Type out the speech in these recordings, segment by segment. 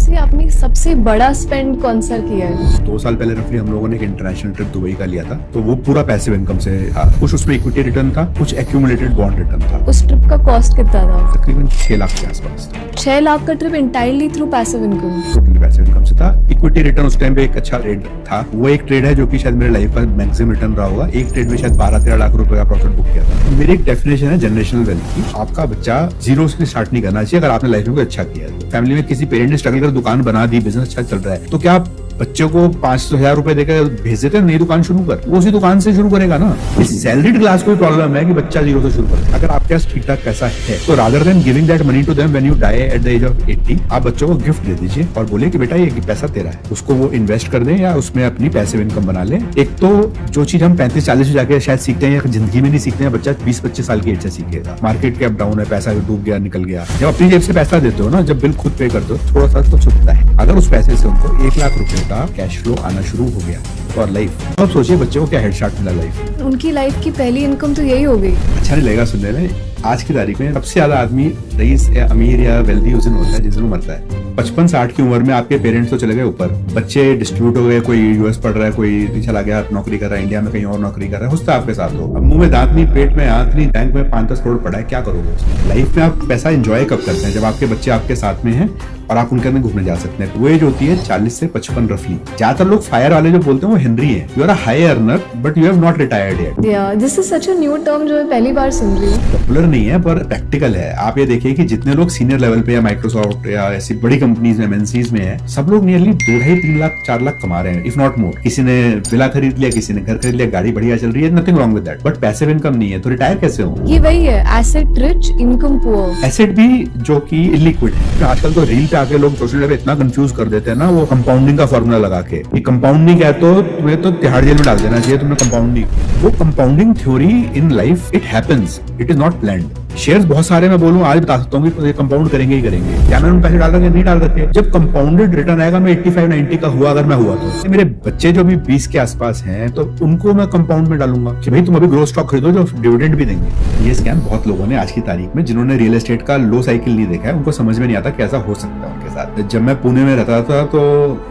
से आपने सबसे बड़ा स्पेंड कौन सा किया है? 2 साल पहले रफली हम लोगों ने एक इंटरनेशनल ट्रिप दुबई का लिया था, तो वो पूरा पैसिव इनकम से था। कुछ उसमें इक्विटी रिटर्न था, कुछ एक्यूमुलेटेड बॉन्ड रिटर्न था। उस ट्रिप का कॉस्ट कितना था? तकरीबन 6 लाख के आसपास था। 6 लाख का trip entirely through passive income? Totally passive income से था। इक्विटी रिटर्न उस टाइम पे एक अच्छा ट्रेड था। वो एक ट्रेड है जो कि शायद मेरे लाइफ का मैक्सिमम रिटर्न रहा होगा। एक ट्रेड में शायद 12-13 लाख रुपए का प्रॉफिट बुक किया था। मेरी एक डेफिनेशन है जनरेशनल वेल्थ की, आपका बच्चा जीरो से स्टार्ट नहीं करना चाहिए। अगर आपने लाइफ में कोई अच्छा किया है, फैमिली में किसी पेरेंट ने स्ट्रगल कर दुकान बना दी, बिजनेस अच्छा चल रहा है, तो क्या आप बच्चों को 500,000 रुपए देकर भेज देते हैं नई दुकान शुरू कर? वो उसी दुकान से शुरू करेगा ना। इस सैलरीड क्लास को प्रॉब्लम है कि बच्चा जीरो से शुरू करे। अगर आपके पास ठीक ठाक पैसा है तो rather than giving that money to them when you die at the age of 80, आप बच्चों को गिफ्ट दे दीजिए और बोलिए कि बेटा ये पैसा तेरा है, उसको वो इन्वेस्ट कर दें या उसमें अपनी पैसिव इनकम बना ले। एक तो जो चीज हम 35-40 में जाके शायद सीखते हैं या जिंदगी में नहीं सीखते हैं, बच्चा 20-25 साल की एज से सीखेगा। मार्केट के अप डाउन है, पैसा डूब गया, निकल गया। जब अपनी जेब से पैसा देते हो ना, जब बिल खुद पे करते हो, थोड़ा सा तो छुपता है। अगर उस पैसे से उनको 1 लाख रुपए का कैश फ्लो आना शुरू हो गया और लाइफ, अब सोचिए बच्चों को क्या हेडशॉट मिला लाइफ। उनकी लाइफ की पहली इनकम तो यही हो गई। अच्छा नहीं लगेगा सुनने में, आज की तारीख में सबसे ज्यादा आदमी रईस या अमीर या वेल्दी उस दिन होता है जिस दिन वो मरता है। 55-60 की उम्र में आपके पेरेंट्स तो चले गए ऊपर, बच्चे डिस्ट्रीब्यूट हो गए, कोई यूएस पढ़ रहा है, कोई चला गया नौकरी कर रहा है, इंडिया में कहीं और नौकरी कर रहा है, उससे आपके साथ हो। अब मुंह में दांत नहीं, पेट में हाथ नहीं, बैंक में 5-10 करोड़ पड़ा है, क्या करोगे? लाइफ में आप पैसा एंजॉय कब करते हैं? जब आपके बच्चे आपके साथ में हैं और आप उनके अंदर घूमने जा सकते हैं। वो एज होती है 40 से 55 रफली। ज्यादातर लोग फायर वाले जो बोलते हैं वो हेनरी है, you are a high earner but you have not retired yet. This is such a new term जो मैं पहली बार सुन रही हूँ। पॉपुलर नहीं है पर प्रैक्टिकल है। आप ये देखिए कि जितने लोग सीनियर लेवल पे या माइक्रोसॉफ्ट या ऐसी बड़ी कंपनीज में, एमएनसीज में है, सब लोग नियरली 2.5-3 लाख 4 लाख कमा रहे हैं, इफ नॉट मोर। किसी ने विला खरीद लिया, किसी ने घर खरीद लिया, गाड़ी बढ़िया चल रही है, nothing wrong with that, but passive income नहीं है तो रिटायर कैसे हो? ये वही है, asset rich income poor. Asset भी जो कि इलिक्विड है। आजकल तो रील पे आके लोग सोशल मीडिया पे इतना कंफ्यूज कर देते हैं ना, वो कंपाउंडिंग का फॉर्मूला लगा के, ये कंपाउंडिंग है तो तुम्हें तो तिहाड़ जेल में डाल देना चाहिए, तुमने कंपाउंडिंग। वो compounding theory in life, it happens, it is not planned. Shares बहुत सारे मैं बोलूं आज बता सकता हूँ कि कंपाउंड करेंगे ही करेंगे। क्या मैंने उन पैसे डाल रखे, नहीं डाल रखे? जब कंपाउंडेड रिटर्न आएगा, मैं 85-90 का हुआ, अगर मैं हुआ तो मेरे बच्चे जो भी 20 के आसपास हैं तो उनको मैं कंपाउंड में डालूंगा कि भाई तुम अभी ग्रोथ स्टॉक खरीदो जो डिविडेंड भी देंगे। ये स्कैम बहुत लोगों ने आज की तारीख में, जिन्होंने रियल एस्टेट का लो साइकिल नहीं देखा है, उनको समझ में नहीं आता कैसा हो सकता है उनके साथ। जब मैं पुणे में रहता था तो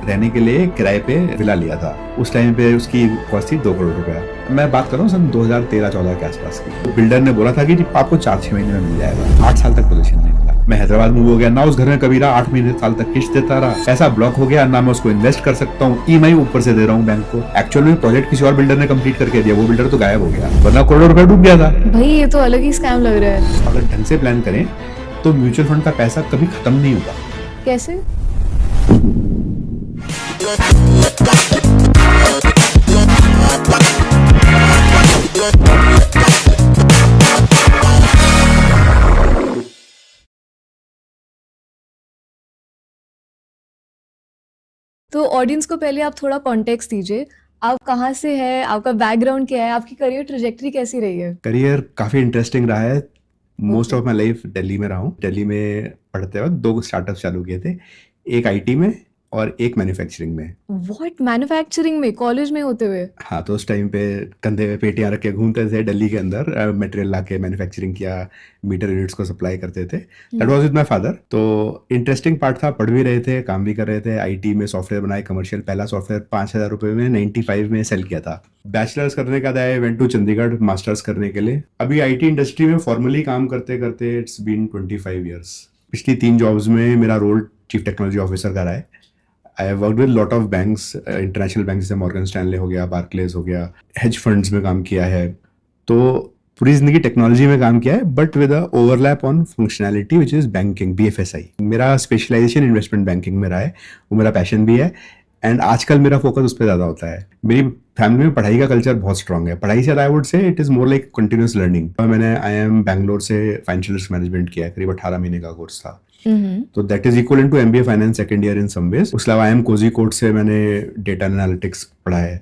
रहने के लिए किराए पे विला लिया था। उस टाइम पे उसकी कॉस्ट थी 2 करोड़ रुपया। मैं बात कर रहा हूँ सन 2013-14 के आसपास की। बिल्डर ने बोला था कि आपको 4-6 महीने में मिल जाएगा। 8 साल तक पोजीशन नहीं मिला। मैं हैदराबाद मूव हो गया ना, उस घर में कभी रहा, 8 महीने साल तक किस्त देता रहा, पैसा ब्लॉक हो गया ना, मैं उसको इन्वेस्ट कर सकता हूँ, ईएमआई ऊपर से दे रहा हूँ बैंक को। एक्चुअल में प्रोजेक्ट किसी और बिल्डर ने कंप्लीट करके दिया, वो बिल्डर तो गायब हो गया, वरना करोड़ों रुपया डूब गया था। भाई ये तो अलग ही स्कैम लग रहा है। अगर ढंग से प्लान करें तो म्यूचुअल फंड का पैसा कभी खत्म नहीं होगा। कैसे? तो ऑडियंस को पहले आप थोड़ा कॉन्टेक्स्ट दीजिए, आप कहाँ से है, आपका बैकग्राउंड क्या है, आपकी करियर ट्रेजेक्टरी कैसी रही है? करियर काफी इंटरेस्टिंग रहा है। Most of my life Delhi में रहा हूँ। दिल्ली में पढ़ते वक्त 2 स्टार्टअप चालू किए थे, एक आईटी में और एक मैन्युफैक्चरिंग में। व्हाट, मैन्युफैक्चरिंग में कॉलेज में होते हुए? हाँ, तो उस टाइम पे कंधे पे पेटियां रख के घूमते थे दिल्ली के अंदर, मटेरियल ला के मैन्युफैक्चरिंग किया, मीटर यूनिट्स को सप्लाई करते थे। That was with my father. तो इंटरेस्टिंग पार्ट था, पढ़ भी रहे थे, काम भी कर रहे थे। आईटी में सॉफ्टवेयर बनाए, कमर्शियल। पहला सॉफ्टवेयर 5,000 रुपये में 95 में सेल किया था। बैचलर्स करने का था, वेंट टू चंडीगढ़ मास्टर्स करने के लिए। अभी आईटी इंडस्ट्री में फॉर्मली काम करते करते इट्स बीन 25 ईयर्स। पिछली 3 जॉब्स में मेरा रोल चीफ टेक्नोलॉजी ऑफिसर का रहा है। I have worked with lot of banks, international bank जैसे मॉर्गन स्टैनले हो गया, बार्कलेज हो गया, हेज फंड्स में काम किया है। तो पूरी जिंदगी टेक्नोलॉजी में काम किया है, but with a overlap on functionality which is banking, BFSI। मेरा स्पेशलाइजेशन इन्वेस्टमेंट बैंकिंग में रहा है, वो मेरा पैशन भी है एंड आजकल मेरा फोकस उस पर ज़्यादा होता है। मेरी फैमिली में पढ़ाई का कल्चर बहुत स्ट्रांग है। पढ़ाई से I would say it is more like continuous learning. मैंने IIM बैंगलोर से फाइनेंशियल रिस्क मैनेजमेंट किया है, करीब 18 महीने का कोर्स था। तो that is equal to MBA finance second year in some ways. उसके अलावा IIM कोझिकोड से मैंने डेटा एनालिटिक्स पढ़ा है।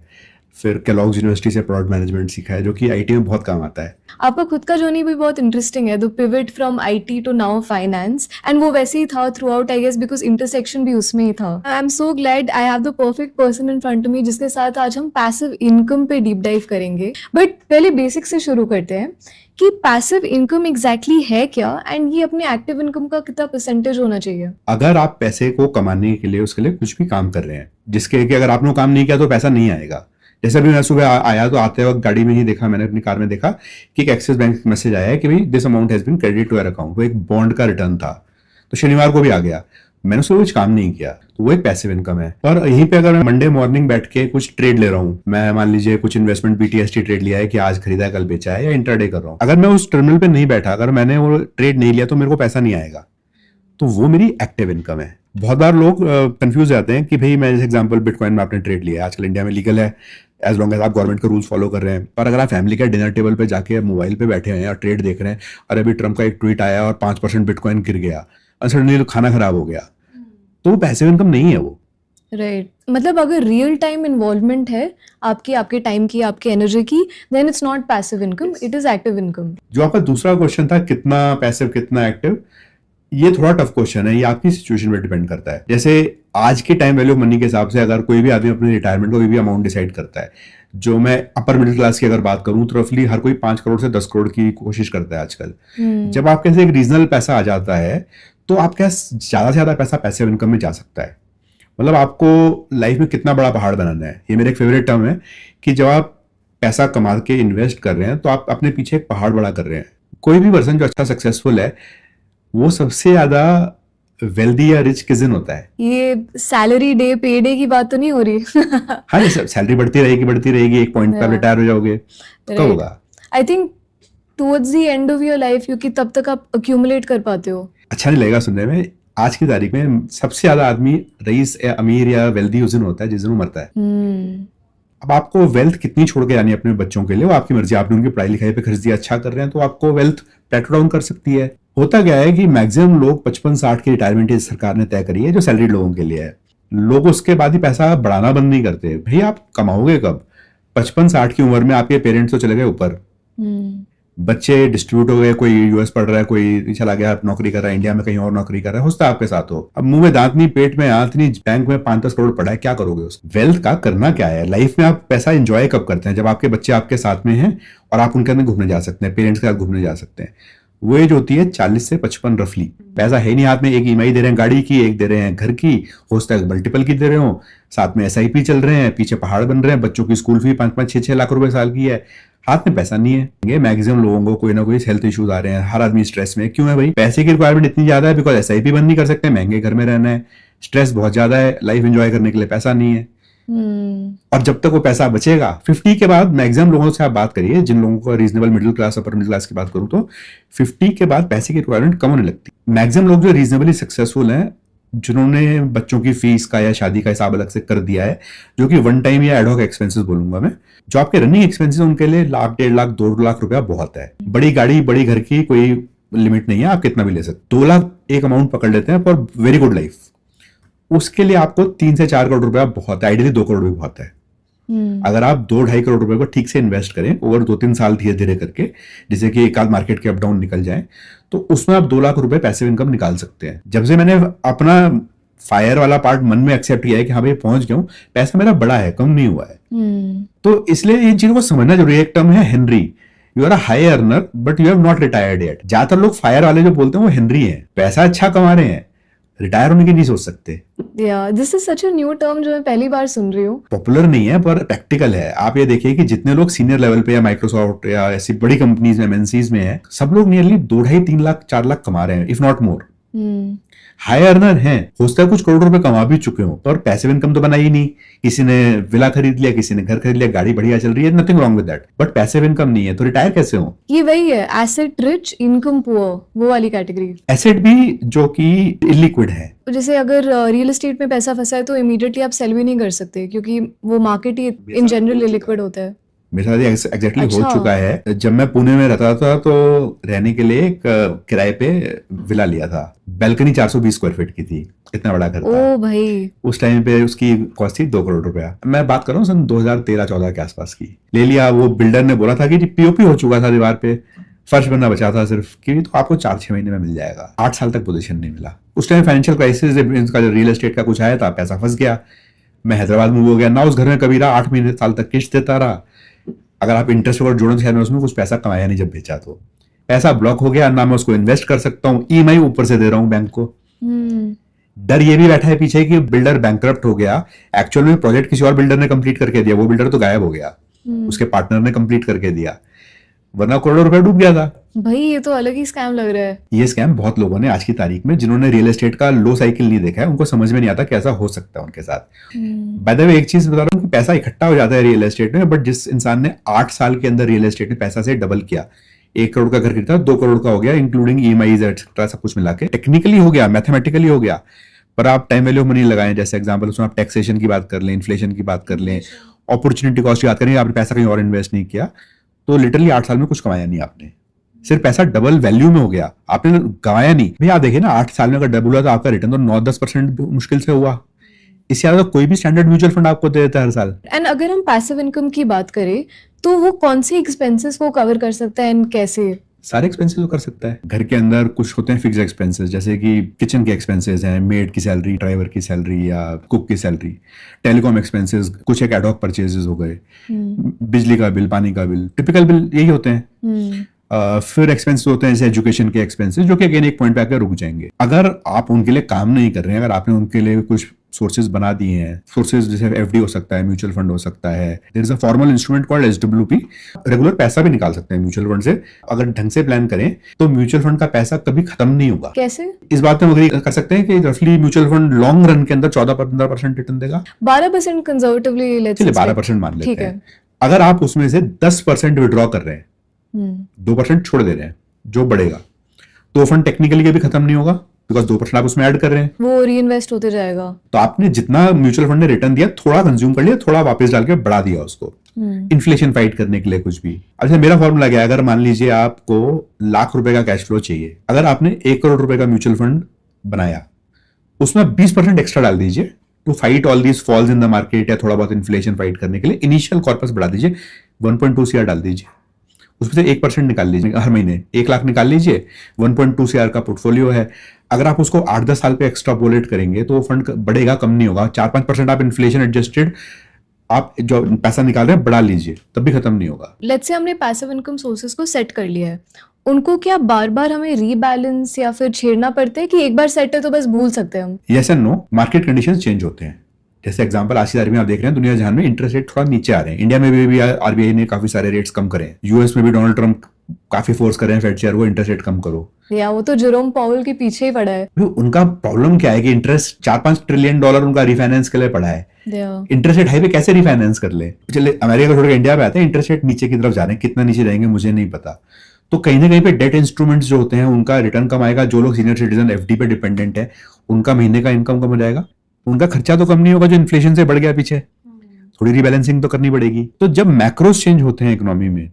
फिर केलॉग्स यूनिवर्सिटी से प्रोडक्ट मैनेजमेंट सीखा है, जो कि आईटी में बहुत काम आता है। आपका खुद का जर्नी भी बहुत इंटरेस्टिंग है, the pivot from IT to now finance, and वो वैसे ही था throughout, I guess because intersection भी उसमें ही था। I am so glad I have the perfect person in front of me जिसके साथ आज हम पैसिव इनकम पे डीप डाइव करेंगे। बट पहले बेसिक से शुरू करते हैं कि पैसिव इनकम एग्जैक्टली है क्या, एंड ये अपने एक्टिव इनकम का कितना परसेंटेज होना चाहिए? अगर आप पैसे को कमाने के लिए उसके लिए कुछ भी काम कर रहे हैं, जिसके कि अगर आपने वो काम नहीं किया तो पैसा नहीं आएगा। जैसे अभी मैं सुबह आया तो आते वक्त गाड़ी में ही देखा, मैंने अपनी कार में देखा कि एक एक्सिस बैंक मैसेज आया है कि भाई this amount has been credit to your account. वो एक बॉन्ड का रिटर्न था, तो शनिवार को भी आ गया, मैंने उसको कुछ काम नहीं किया, तो वो एक पैसिव इनकम है। और यहीं पे अगर मैं मंडे मॉर्निंग बैठ के कुछ ट्रेड ले रहा हूँ, मैं मान लीजिए कुछ इन्वेस्टमेंट बीटीएसटी ट्रेड लिया है कि आज खरीदा है कल बेचा है, या इंट्राडे कर रहा हूँ, अगर मैं उस टर्मिनल पे नहीं बैठा, अगर मैंने वो ट्रेड नहीं लिया तो मेरे को पैसा नहीं आएगा, तो वो मेरी एक्टिव इनकम है। बहुत बार लोग कंफ्यूज जाते हैं कि भाई मैं जैसे एग्जांपल बिटकॉइन में आपने ट्रेड लिया है, आजकल इंडिया में लीगल है एज लॉन्ग एज आप गवर्नमेंट के रूल्स फॉलो कर रहे हैं, पर अगर आप फैमिली के डिनर टेबल पे जाके मोबाइल पे बैठे हैं और ट्रेड देख रहे हैं, और अभी ट्रम्प का एक ट्वीट आया और 5% बिटकॉइन गिर गया और सडनली खाना खराब हो गया, तो वो पैसिव इनकम नहीं है वो। राइट, मतलब अगर रियल टाइम इन्वॉल्वमेंट है आपके टाइम की, आपकी एनर्जी की, then it's not passive income, it is active income. जो आपका दूसरा क्वेश्चन था कितना पैसिव कितना एक्टिव, ये थोड़ा टफ क्वेश्चन है, ये आपकी सिचुएशन पे डिपेंड करता है। जैसे आज के टाइम वैल्यू मनी के हिसाब से अगर कोई भी आदमी अपने रिटायरमेंट को कोई भी अमाउंट डिसाइड करता है, जो मैं अपर मिडिल क्लास की अगर बात करूं तो रफली हर कोई 5 करोड़ से 10 करोड़ की कोशिश करता है आजकल। जब आपके पास एक रीजनल पैसा आ जाता है तो आपके पास ज्यादा से ज्यादा पैसा पैसिव इनकम में जा सकता है। मतलब आपको लाइफ में कितना बड़ा पहाड़ बनाना है, ये मेरे एक फेवरेट टर्म है कि जब आप पैसा कमा के इन्वेस्ट कर रहे हैं तो आप अपने पीछे एक पहाड़ बड़ा कर रहे हैं। कोई भी पर्सन जो अच्छा सक्सेसफुल है वो सबसे ज्यादा वेल्दी या रिच किस दिन होता है? ये सैलरी डे पे डे की बात तो नहीं हो रही? हाँ, सैलरी बढ़ती रहेगी, एक पॉइंट पे आप रिटायर हो जाओगे तो कब होगा? I think towards the end of your life, क्योंकि तब तक आप अक्यूमुलेट कर पाते हो। अच्छा नहीं लगेगा सुनने में, आज की तारीख में सबसे ज्यादा आदमी रईस या अमीर या वेल्दी उस दिन होता है जिस दिन वो मरता है। अब आपको वेल्थ कितनी छोड़ के जानी है अपने बच्चों के लिए, वो आपकी मर्जी। आपने उनकी पढ़ाई लिखाई पे खर्च दिया, अच्छा कर रहे हैं, तो आपको वेल्थ पेट्रो डाउन कर सकती है। होता क्या है कि मैक्सिमम लोग 55-60 की रिटायरमेंट एज सरकार ने तय करी है जो सैलरीड लोगों के लिए है। लोग उसके बाद ही पैसा बढ़ाना बंद नहीं करते। भाई आप कमाओगे कब? 55-60 की उम्र में आपके पेरेंट्स तो चले गए ऊपर, बच्चे डिस्ट्रीब्यूट हो गए, कोई यूएस पढ़ रहा है, कोई चला गया नौकरी कर रहा है, इंडिया में कहीं और नौकरी कर रहा है, होता आपके साथ हो। अब मुंह में दांत नहीं, पेट में आंत नहीं, बैंक में 5-10 करोड़ पड़ा है, क्या करोगे उस वेल्थ का? करना क्या है लाइफ में? आप पैसा एंजॉय कब करते हैं? जब आपके बच्चे आपके साथ में हैं और आप उनके अंदर घूमने जा सकते हैं, पेरेंट्स के साथ घूमने जा सकते हैं। वो एज होती है 40 से 55 रफली। पैसा है नहीं हाथ में, एक ईएमआई दे रहे हैं गाड़ी की, एक दे रहे हैं घर की, हो सकता है मल्टीपल की दे रहे हो, साथ में एसआईपी चल रहे हैं, पीछे पहाड़ बन रहे हैं, बच्चों की स्कूल फी 5-5, 6-6 लाख रुपए साल की है, हाथ में पैसा नहीं है। मैक्सिमम लोगों को कोई ना कोई हेल्थ इश्यूज आ रहे हैं, हर आदमी स्ट्रेस में। क्यों है भाई? पैसे की रिक्वायरमेंट इतनी ज्यादा है बिकॉज एसआईपी बंद नहीं कर सकते, महंगे घर में रहना है, स्ट्रेस बहुत ज्यादा है, लाइफ एंजॉय करने के लिए पैसा नहीं है। और जब तक वो पैसा बचेगा 50 के बाद, मैक्सिमम लोगों से आप बात करिए, जिन लोगों को reasonable middle class upper middle class की बात करूं तो 50 के बाद पैसे की रिक्वायरमेंट कम होने लगती है। मैक्सिमम लोग जो रीजनेबली सक्सेसफुल हैं, जिन्होंने बच्चों की फीस का या शादी का हिसाब अलग से कर दिया है, जो कि वन टाइम या एडहॉक एक्सपेंसेस बोलूंगा मैं, जो आपके रनिंग एक्सपेंसेस उनके लिए 1,00,000, 1.5 लाख, 2 लाख रुपया बहुत है। बड़ी गाड़ी बड़ी घर की कोई लिमिट नहीं है, आप कितना भी ले सकते। 2 लाख एक अमाउंट पकड़ लेते हैं फॉर वेरी गुड लाइफ, उसके लिए आपको 3 से 4 करोड़ रुपया बहुत है, आइडियली 2 करोड़ भी बहुत है। अगर आप 2-2.5 करोड़ रुपए को ठीक से इन्वेस्ट करें ओवर 2-3 साल धीरे धीरे करके, जिससे कि एक आध मार्केट के अप डाउन निकल जाए, तो उसमें आप 2 लाख रुपए पैसिव इनकम निकाल सकते हैं। जब से मैंने अपना फायर वाला पार्ट मन में एक्सेप्ट किया है कि हाँ भाई पहुंच गया हूं, पैसा मेरा बड़ा है, कम नहीं हुआ है, तो इसलिए इन चीजों को समझना जरूरी है। एक टर्म है HENRY, you are a high earner but you have not retired yet. ज्यादातर लोग फायर वाले जो बोलते हैं वो हेनरी हैं, पैसा अच्छा कमा रहे हैं, रिटायर होने की नहीं सोच सकते। This is such a new term जो मैं पहली बार सुन रही हूँ। पॉपुलर नहीं है पर प्रैक्टिकल है। आप ये देखिए कि जितने लोग सीनियर लेवल पे या माइक्रोसॉफ्ट या ऐसी बड़ी कंपनीज में, एमएनसीज में है, सब लोग नियरली 2.5-3 लाख 4 लाख कमा रहे हैं, if not more. High earner हैं, हो सकता है कुछ करोड़ रुपए कमा भी चुके हो, और पैसिव इनकम तो बनाई ही नहीं। किसी ने विला खरीद लिया, किसी ने घर खरीद लिया, गाड़ी बढ़िया चल रही है, nothing wrong with that, but passive income नहीं है, तो रिटायर कैसे हो? ये वही है एसेट रिच इनकम पुअर, वो वाली कैटेगरी। एसेट भी जो कि इलिक्विड है, जैसे अगर रियल एस्टेट में पैसा फंसा है तो इमीडिएटली आप सेल भी नहीं कर सकते, क्योंकि वो market he in general illiquid होता है। मेरे साथ एग्जैक्टली हो अच्छा। चुका है। जब मैं पुणे में रहता था तो रहने के लिए एक किराए पे विला लिया था। बैल्कनी 420 स्क्वायर फीट की थी, इतना बड़ा घर था। ओ भाई। उस टाइम पे उसकी कॉस्ट थी 2 करोड़ रुपया। मैं बात कर रहा हूँ सन 2013-14 के आसपास की। ले लिया, वो बिल्डर ने बोला था कि पीओपी हो चुका था दीवार पे, फर्श बनना बचा था सिर्फ, कि तो आपको 4-6 महीने में मिल जाएगा। 8 साल तक पोजीशन नहीं मिला। उस टाइम फाइनेंशियल क्राइसिस, इनका जो रियल एस्टेट का कुछ आया था, पैसा फंस गया। मैं हैदराबाद मूव हो गया ना, उस घर में कभी रहा, 8 महीने साल तक किस्त देता रहा। अगर आप इंटरेस्ट वगैरह जोड़ो तो शायद मैं उसमें कुछ पैसा कमाया नहीं। जब बेचा तो पैसा ब्लॉक हो गया, ना मैं उसको इन्वेस्ट कर सकता हूँ, ईएमआई ऊपर से दे रहा हूँ बैंक को। हम्म। डर ये भी बैठा है पीछे कि बिल्डर बैंकरप्ट हो गया, एक्चुअल में प्रोजेक्ट किसी और बिल्डर ने कंप्लीट करके दिया, वो बिल्डर तो गायब हो गया, उसके पार्टनर ने कंप्लीट करके दिया, वरना करोड़ों रुपए डूब गया था। भाई ये तो अलग ही स्कैम लग रहा है। ये स्कैम बहुत लोगों ने आज की तारीख में, जिन्होंने रियल एस्टेट का लो साइकिल नहीं देखा है, उनको समझ में नहीं आता कि ऐसा हो सकता है उनके साथ। बाय द वे एक चीज बता रहा हूँ कि पैसा इकट्ठा हो जाता है रियल एस्टेट में, बट जिस इंसान ने 8 साल के अंदर रियल एस्टेट में पैसा से डबल किया, 1 करोड़ का घर खरीदा 2 करोड़ का हो गया, इंक्लूडिंग ईएमआईज एक्सेट्रा सब कुछ मिला के, टेक्निकली हो गया, मैथमेटिकली हो गया, पर आप टाइम वैल्यू ऑफ मनी लगाएं, जैसे एग्जांपल उसमें आप टैक्सेशन की बात कर लें, इन्फ्लेशन की बात कर लें, अपॉर्चुनिटी कॉस्ट की बात करें, आपने पैसा कहीं और इन्वेस्ट नहीं किया, तो लिटरली 8 साल में कुछ कमाया नहीं आपने। सिर्फ पैसा डबल वैल्यू में हो गया, आपने गंवाया नहीं। भैया आप देखिए ना, 8 साल में अगर डबल हुआ तो आपका रिटर्न तो 9-10% मुश्किल से हुआ। इससे ज्यादा तो कोई भी स्टैंडर्ड म्यूचुअल फंड आपको दे देता है हर साल। एंड अगर हम पैसिव इनकम की बात करें तो वो कौन सी एक्सपेंसेस को कवर कर सकता है एंड कैसे? सारे एक्सपेंसेस कर सकता है। घर के अंदर कुछ होते हैं फिक्स एक्सपेंसेस, जैसे कि किचन के एक्सपेंसेस हैं, मेड की सैलरी, ड्राइवर की सैलरी या कुक की सैलरी, टेलीकॉम एक्सपेंसेस, कुछ एक एडहॉक परचेजेस हो गए, बिजली का बिल, पानी का बिल, टिपिकल बिल यही होते हैं। फिर एक्सपेंसेस होते हैं जैसे एजुकेशन के एक्सपेंसेस, जो कि अगेन एक पॉइंट पे आकर रुक जाएंगे। अगर आप उनके लिए काम नहीं कर रहे हैं, अगर आपने उनके लिए कुछ सोर्सेज बना दिए हैं, सोर्सेज जैसे एफडी हो सकता है, म्यूचुअल फंड हो सकता है, there is a formal instrument called SWP, regular पैसा भी निकाल सकते हैं म्यूचुअल फंड से। अगर ढंग से प्लान करें तो म्यूचुअल फंड का पैसा कभी खत्म नहीं होगा। कैसे? इस बात में हम एग्री कर सकते हैं कि रफली म्यूचुअल फंड लॉन्ग रन के अंदर 14-15% रिटर्न देगा। 12% कंजर्वेटिवली लेट्स चलिए से 12% मान ठीक लेते है। हैं। अगर आप उसमें से 10% विड्रॉ कर रहे हैं, 2% छोड़ दे रहे हैं, जो बढ़ेगा, तो फंड टेक्निकली भी खत्म नहीं होगा, बिकॉज 2% आप उसमें ऐड कर रहे हैं, वो रीइन्वेस्ट होते जाएगा। तो आपने जितना म्यूचुअल फंड ने रिटर्न दिया, थोड़ा कंज्यूम कर लिया, थोड़ा वापस डाल के बढ़ा दिया उसको, इन्फ्लेशन फाइट करने के लिए कुछ भी। अच्छा मेरा फॉर्मूला क्या है, अगर मान लीजिए आपको ₹1,00,000 का कैश फ्लो चाहिए, अगर आपने 1 करोड़ रुपए का म्यूचुअल फंड बनाया, उसमें 20% एक्स्ट्रा डाल दीजिए to fight all these falls in the market, या थोड़ा बहुत इन्फ्लेशन फाइट करने के लिए इनिशियल कॉर्पस बढ़ा दीजिए, 1.2 CR डाल दीजिए, उसमें से 1% निकाल लीजिए हर महीने, 1 लाख निकाल लीजिए, 1.2 CR का पोर्टफोलियो है। अगर आप उसको 8-10 साल पे एक्स्ट्रापोलेट करेंगे तो वो फंड बढ़ेगा, कम नहीं होगा। 4-5% आप इन्फ्लेशन एडजस्टेड आप जो पैसा निकाल रहे हैं बढ़ा लीजिए, तब भी खत्म नहीं होगा। लेट्स से हमने पैसिव इनकम सोर्सेज को सेट कर लिया है, उनको क्या बार बार हमें रीबैलेंस या फिर छेड़ना पड़ता है कि एक बार सेट है तो बस भूल सकते हैं हम? Yes and no, market conditions change होते हैं। जैसे एग्जांपल आज की तारीख में आप देख रहे हैं दुनिया जहां में इंटरेस्ट रेट थोड़ा नीचे आ रहे हैं। इंडिया में भी आरबीआई ने काफी सारे रेट्स कम करे हैं। यूएस में भी डोनाल्ड ट्रंप काफी फोर्स कर रहे हैं फेड चेयर को इंटरेस्ट रेट कम करो। या वो तो जेरोम पावेल के पीछे ही पड़ा है। उनका प्रॉब्लम क्या है कि इंटरेस्ट $4-5 ट्रिलियन उनका रिफाइनेंस के लिए पड़ा है। इंटरेस्ट रेट हाई पे कैसे रिफाइनेंस कर ले? चलिए अमेरिका छोड़ के इंडिया पे आते हैं, इंटरेस्ट रेट नीचे की तरफ जा रहे हैं, कितना नीचे जाएंगे मुझे नहीं पता। तो कहीं ना कहीं पे डेट इंस्ट्रूमेंट्स जो होते हैं उनका रिटर्न कम आएगा। जो लोग सीनियर सिटीजन एफडी पे डिपेंडेंट है, उनका महीने का इनकम कम हो जाएगा, उनका खर्चा तो कम नहीं होगा जो इन्फ्लेशन से बढ़ गया पीछे, थोड़ी रिबैलेंसिंग तो करनी पड़ेगी। तो जब मैक्रोस चेंज होते हैं इकोनॉमी में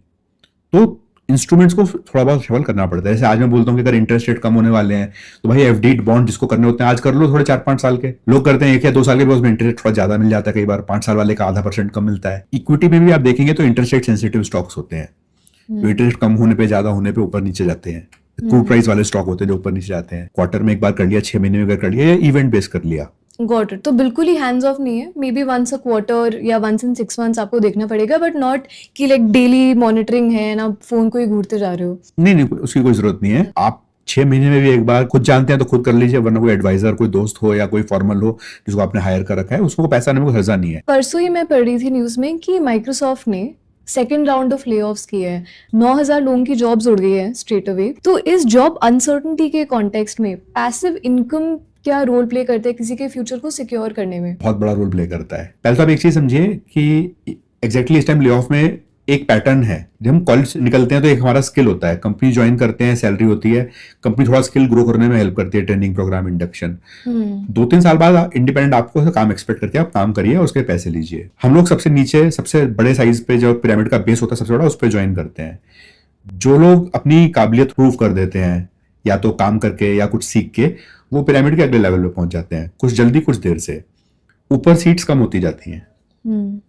तो इंस्ट्रूमेंट्स को थोड़ा बहुत शफल करना पड़ता है। जैसे आज मैं बोलता हूँ कि अगर इंटरेस्ट रेट कम होने वाले हैं तो भाई एफडी बॉन्ड जिसको करने होते हैं आज कर लो, थोड़े 4-5 साल के लोग करते हैं, 1 या 2 साल के बाद उसमें इंटरेस्ट थोड़ा ज्यादा मिल जाता है, कई बार 5 साल वाले का 0.5% कम मिलता है। इक्विटी में भी आप देखेंगे तो इंटरेस्ट रेट सेंसिटिव स्टॉक्स होते हैं, इंटरेस्ट कम होने पे ज्यादा होने पे ऊपर नीचे जाते हैं। क्रूड प्राइस वाले स्टॉक होते हैं जो ऊपर नीचे जाते हैं। क्वार्टर में एक बार कर लिया, 6 महीने में एक बार कर लिया, या इवेंट बेस कर लिया। Got it. तो बिल्कुल ही हैंड्स ऑफ नहीं है, may be once a quarter या वंस इन 6 मंथ्स आपको देखना पड़ेगा, बट नॉट कि लाइक डेली मॉनिटरिंग है ना, फोन को ही घूरते जा रहे हो। नहीं, उसकी कोई जरूरत नहीं है। आप 6 महीने में भी एक बार खुद जानते हैं तो खुद कर लीजिए, वरना कोई एडवाइजर, कोई दोस्त हो या कोई फॉर्मल हो जिसको आपने हायर कर रखा है, उसको पैसा देने में कोई हर्जा नहीं है। परसों ही मैं पढ़ रही थी न्यूज में कि माइक्रोसॉफ्ट ने सेकेंड राउंड ऑफ ले ऑफ्स किए हैं, 9,000 लोगों की जॉब्स उड़ गई है स्ट्रेट अवे। तो इस जॉब अनसर्टनिटी के कॉन्टेक्स्ट में पैसिव इनकम क्या रोल प्ले करता है किसी के फ्यूचर को सिक्योर करने में? बहुत बड़ा रोल प्ले करता है। पहले तो आप एक चीज समझिए कि एग्जैक्टली इस टाइम ले ऑफ में एक पैटर्न है। जब हम कॉलेज निकलते हैं तो एक हमारा स्किल होता है, कंपनी ज्वाइन करते हैं, सैलरी होती है, कंपनी थोड़ा स्किल ग्रो करने में हेल्प करती है, ट्रेनिंग प्रोग्राम, इंडक्शन। 2-3 साल बाद इंडिपेंडेंट आपको काम एक्सपेक्ट करते हैं, आप काम करिए, उसके पैसे लीजिए। हम लोग सबसे नीचे, सबसे बड़े साइज पे जो पिरामिड का बेस होता है सबसे बड़ा, उस पर ज्वाइन करते हैं। जो लोग अपनी काबिलियत प्रूव कर देते हैं, या तो काम करके या कुछ सीख के, वो पिरामिड के अगले लेवल पे पहुंच जाते हैं, कुछ जल्दी कुछ देर से। ऊपर सीट्स कम होती जाती हैं,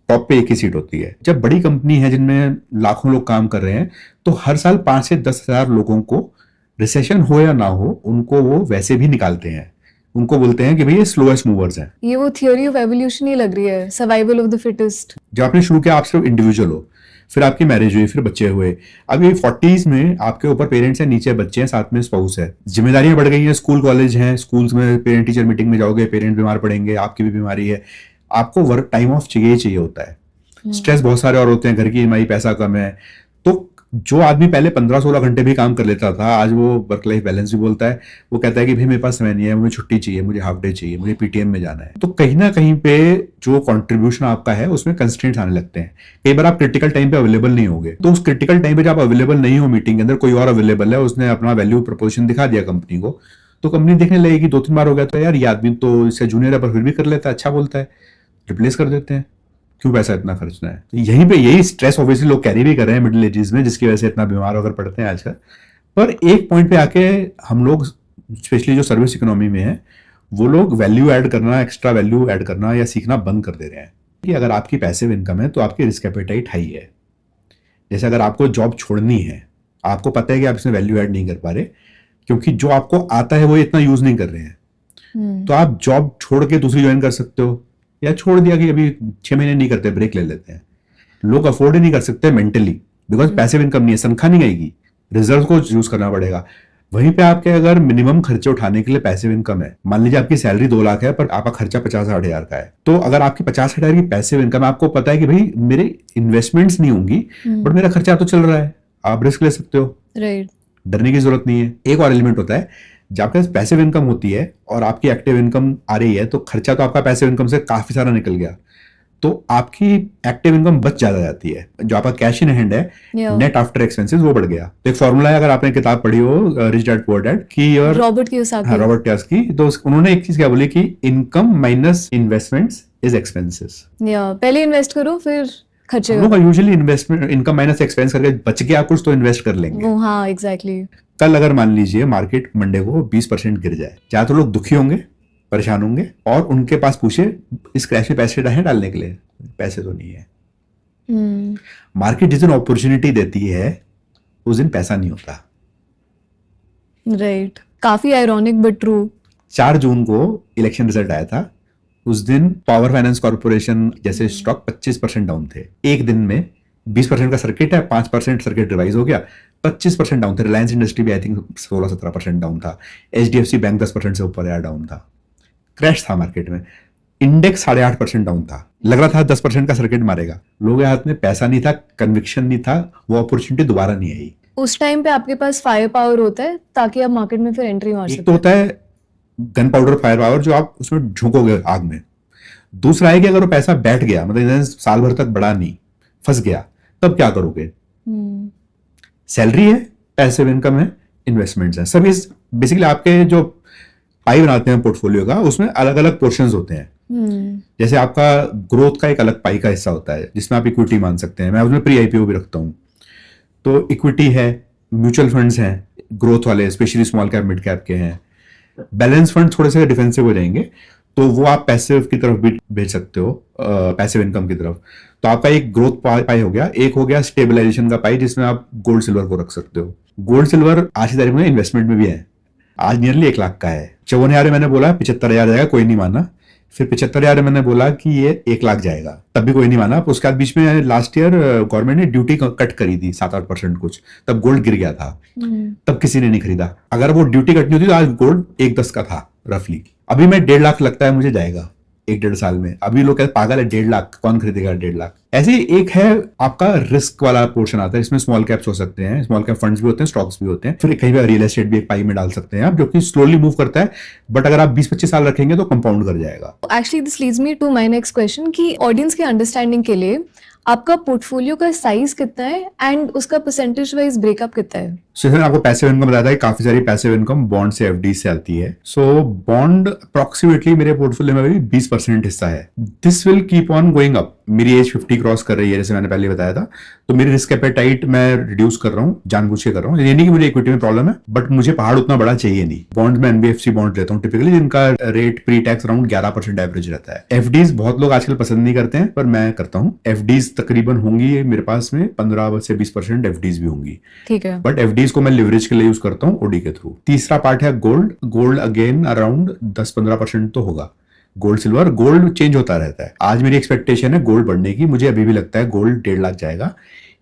टॉप पे एक ही सीट होती है। जब बड़ी कंपनी है जिनमें लाखों लोग काम कर रहे हैं, तो हर साल 5 से 10 हजार लोगों को, रिसेशन हो या ना हो, उनको वो वैसे भी निकालते हैं। उनको बोलते हैं कि भाई ये स्लोएस्ट मूवर्स हैं। ये वो थियोरी ऑफ एवोल्यूशन ही लग रही है, सर्वाइवल ऑफ द फिटेस्ट। जब आपने शुरू किया आप सिर्फ इंडिविजुअल हो, फिर आपकी मैरिज हुई, फिर बच्चे हुए, अब ये 40s में आपके ऊपर पेरेंट्स हैं, नीचे बच्चे हैं, साथ में स्पाउस है, जिम्मेदारियां बढ़ गई हैं, स्कूल कॉलेज हैं, स्कूल्स में पेरेंट टीचर मीटिंग में जाओगे, पेरेंट बीमार पड़ेंगे, आपकी भी बीमारी है, आपको वर्क टाइम ऑफ चाहिए चाहिए होता है। स्ट्रेस बहुत सारे और होते हैं, घर की ईएमआई, पैसा कम है। तो जो आदमी पहले 15-16 घंटे भी काम कर लेता था, आज वो वर्क लाइफ बैलेंस भी बोलता है। वो कहता है कि भाई मेरे पास समय नहीं है, मुझे छुट्टी चाहिए, मुझे हाफ डे चाहिए, मुझे पीटीएम में जाना है। तो कहीं ना कहीं पे जो कंट्रीब्यूशन आपका है उसमें कंस्ट्रेंट्स आने लगते हैं। कई बार आप क्रिटिकल टाइम पे अवेलेबल नहीं होगे, तो उस क्रिटिकल टाइम पे जब आप अवेलेबल नहीं हो मीटिंग के अंदर, कोई और अवेलेबल है, उसने अपना वैल्यू प्रपोजिशन दिखा दिया कंपनी को, तो कंपनी देखने लगेगी 2-3 बार हो गया तो यार ये आदमी तो इससे जूनियर है पर फिर भी कर लेता है, अच्छा बोलता है, रिप्लेस कर देते हैं, क्यों पैसा इतना खर्चना है। यहीं पे यही स्ट्रेस ऑब्वियसली लोग कैरी भी कर रहे हैं मिडिल एजेस में, जिसकी वजह से इतना बीमार होकर पड़ते हैं आजकल। पर एक पॉइंट पे आके हम लोग, स्पेशली जो सर्विस इकोनॉमी में है, वो लोग वैल्यू ऐड करना, एक्स्ट्रा वैल्यू ऐड करना या सीखना बंद कर दे रहे हैं। कि अगर आपकी पैसिव इनकम है तो आपकी रिस्क एपेटाइट हाई है। जैसे अगर आपको जॉब छोड़नी है, आपको पता है कि आप इसमें वैल्यू ऐड नहीं कर पा रहे, क्योंकि जो आपको आता है वो इतना यूज नहीं कर रहे हैं, तो आप जॉब छोड़ के दूसरी ज्वाइन कर सकते हो, या छोड़ दिया कि अभी 6 महीने नहीं करते, ब्रेक ले लेते हैं। लोग अफोर्ड ही नहीं कर सकते मेंटली, बिकॉज पैसिव इनकम नहीं है, तनख्वाह नहीं आएगी, रिजर्व को यूज करना पड़ेगा। वहीं पे आपके अगर मिनिमम खर्चे उठाने के लिए पैसिव इनकम है, मान लीजिए आपकी सैलरी 2 लाख है पर आपका खर्चा 50-60 हजार का है, तो अगर आपकी 50 हजार की पैसिव इनकम, आपको पता है कि भाई मेरे इन्वेस्टमेंट्स नहीं होंगी बट मेरा खर्चा तो चल रहा है, आप रिस्क ले सकते हो, राइट, डरने की जरूरत नहीं है। एक और एलिमेंट होता है, जब आपके पास पैसिव इनकम होती है और आपकी एक्टिव इनकम आ रही है, तो खर्चा तो आपका पैसिव इनकम से काफी सारा निकल गया, तो आपकी एक्टिव इनकम बच ज्यादा जाती है। जो आपका कैश इन हैंड है, नेट आफ्टर एक्सपेंसेस, वो बढ़ गया। तो एक फॉर्मूला है, अगर आपने किताब पढ़ी हो रिच डैड पुअर डैड की, और रॉबर्ट कियोसाकी, रॉबर्ट कियोसाकी, तो उन्होंने एक चीज क्या बोली कि income minus investments is expenses. पहले इन्वेस्ट करो फिर खर्चे लोग usually investment, income minus expense करके बच गया कुछ तो इन्वेस्ट कर लेंगे। वो, हाँ एग्जैक्टली। कल अगर मान लीजिए मार्केट मंडे को 20% गिर जाए, या तो लोग दुखी होंगे, परेशान होंगे, और उनके पास पूछे इस क्रैश में पैसे है डालने के लिए, पैसे तो नहीं है। मार्केट जिस दिन अपॉर्चुनिटी देती है उस दिन पैसा नहीं होता। राइट, काफी आयरॉनिक बट ट्रू। 4 जून को इलेक्शन रिजल्ट आया था, उस दिन पावर फाइनेंस कॉर्पोरेशन जैसे स्टॉक 25% डाउन थे। एक दिन में 20% का सर्किट है, 5% सर्किट रिवाइज हो गया, 25% डाउन थे। रिलायंस इंडस्ट्री भी आई थिंक 16-17% डाउन था। HDFC बैंक 10% से ऊपर यार डाउन था। क्रैश था मार्केट में। इंडेक्स 8.5% डाउन था। लग रहा था 10% का सर्किट मारेगा। लोगों के हाथ में पैसा नहीं था, कन्विक्शन नहीं था, वो अपॉर्चुनिटी दोबारा नहीं आई। उस टाइम पे आपके पास फायर पावर होता है ताकि आप मार्केट में फिर एंट्री मार एक सकते तो होता है गन पाउडर फायर पावर, जो आप उसमें झोंकोगे आग में। दूसरा है कि अगर वो पैसा बैठ गया, मतलब साल भर तक बढ़ा नहीं, फंस गया, तब क्या करोगे? सैलरी है, पैसिव इनकम है, इन्वेस्टमेंट्स है, सभी बेसिकली आपके जो पाई बनाते हैं पोर्टफोलियो का, उसमें अलग अलग पोर्शंस होते हैं। जैसे आपका ग्रोथ का एक अलग पाई का हिस्सा होता है जिसमें आप इक्विटी मान सकते हैं, मैं उसमें प्री आईपीओ भी रखता हूं। तो इक्विटी है, म्यूचुअल फंड्स हैं ग्रोथ वाले, specially small cap mid cap के हैं। बैलेंस फंड थोड़े से डिफेंसिव हो जाएंगे, तो वो आप पैसिव की तरफ भी भेज सकते हो, पैसिव इनकम की तरफ। तो आपका एक ग्रोथ पाई हो गया, एक हो गया स्टेबलाइजेशन का पाई, जिसमें आप गोल्ड सिल्वर को रख सकते हो। गोल्ड सिल्वर आज की तारीख में इन्वेस्टमेंट में भी है, आज नियरली 1 लाख का है। 54,000 मैंने बोला 75,000 जाएगा, कोई नहीं माना। फिर 75,000 मैंने बोला कि ये 1 लाख जाएगा, तब भी कोई नहीं माना। उसके बाद बीच में लास्ट ईयर गवर्नमेंट ने ड्यूटी कट करी थी 7-8% कुछ, तब गोल्ड गिर गया था, तब किसी ने नहीं खरीदा। अगर वो ड्यूटी कटनी होती तो आज गोल्ड 1.10 का था रफली। अभी मैं 1.5 लाख लगता है मुझे जाएगा 1-1.5 साल में। अभी लोग कहते पागल है 1.5 लाख, कौन खरीदेगा 1.5 लाख। ऐसे एक है आपका रिस्क वाला पोर्शन आता है, इसमें स्मॉल कैप्स हो सकते हैं, स्मॉल कैप फंड्स भी होते हैं, स्टॉक्स भी होते हैं। फिर कहीं भी रियल एस्टेट भी एक पाई में डाल सकते हैं आप, जो कि स्लोली मूव करता है, बट अगर आप 20-25 साल रखेंगे तो कंपाउंड कर जाएगा। Actually this leads me to my next question कि ऑडियंस के अंडरस्टैंडिंग के लिए आपका पोर्टफोलियो का साइज कितना है एंड उसका परसेंटेज वाइज ब्रेकअप कितना है? जैसे मैंने आपको पैसिव इनकम बताया था कि काफी सारी पैसिव इनकम बॉन्ड से एफडी से आती है। सो बॉन्ड अप्रोक्सीमेटली मेरे पोर्टफोलियो में भी 20% हिस्सा है। This will keep on going up. मेरी एज 50 क्रॉस कर रही है, जैसे मैंने पहले बताया था, तो मेरी रिस्क एपेटाइट मैं रिड्यूस कर रहा हूँ, जानबूझ के कर रहा हूँ। ये नहीं कि मुझे इक्विटी में प्रॉब्लम है, बट मुझे पहाड़ उतना बड़ा चाहिए नहीं। बॉन्ड में एनबीएफसी बॉन्ड लेता हूँ टिपिकली, जिनका rate pre tax around 11% average रहता है। एफडीज बहुत लोग आजकल पसंद नहीं करते हैं, पर मैं करता हूँ। एफडीज तकरीबन होंगी मेरे पास में 15 से 20% एफडीज भी होंगी, ठीक है। बट एफडीज को मैं लिवरेज के लिए यूज करता हूँ ओडी के थ्रू। तीसरा पार्ट है गोल्ड। गोल्ड अगेन अराउंड 10-15% तो होगा। गोल्ड सिल्वर, गोल्ड चेंज होता रहता है। आज मेरी एक्सपेक्टेशन है गोल्ड बढ़ने की। मुझे अभी भी लगता है गोल्ड 1.5 लाख जाएगा,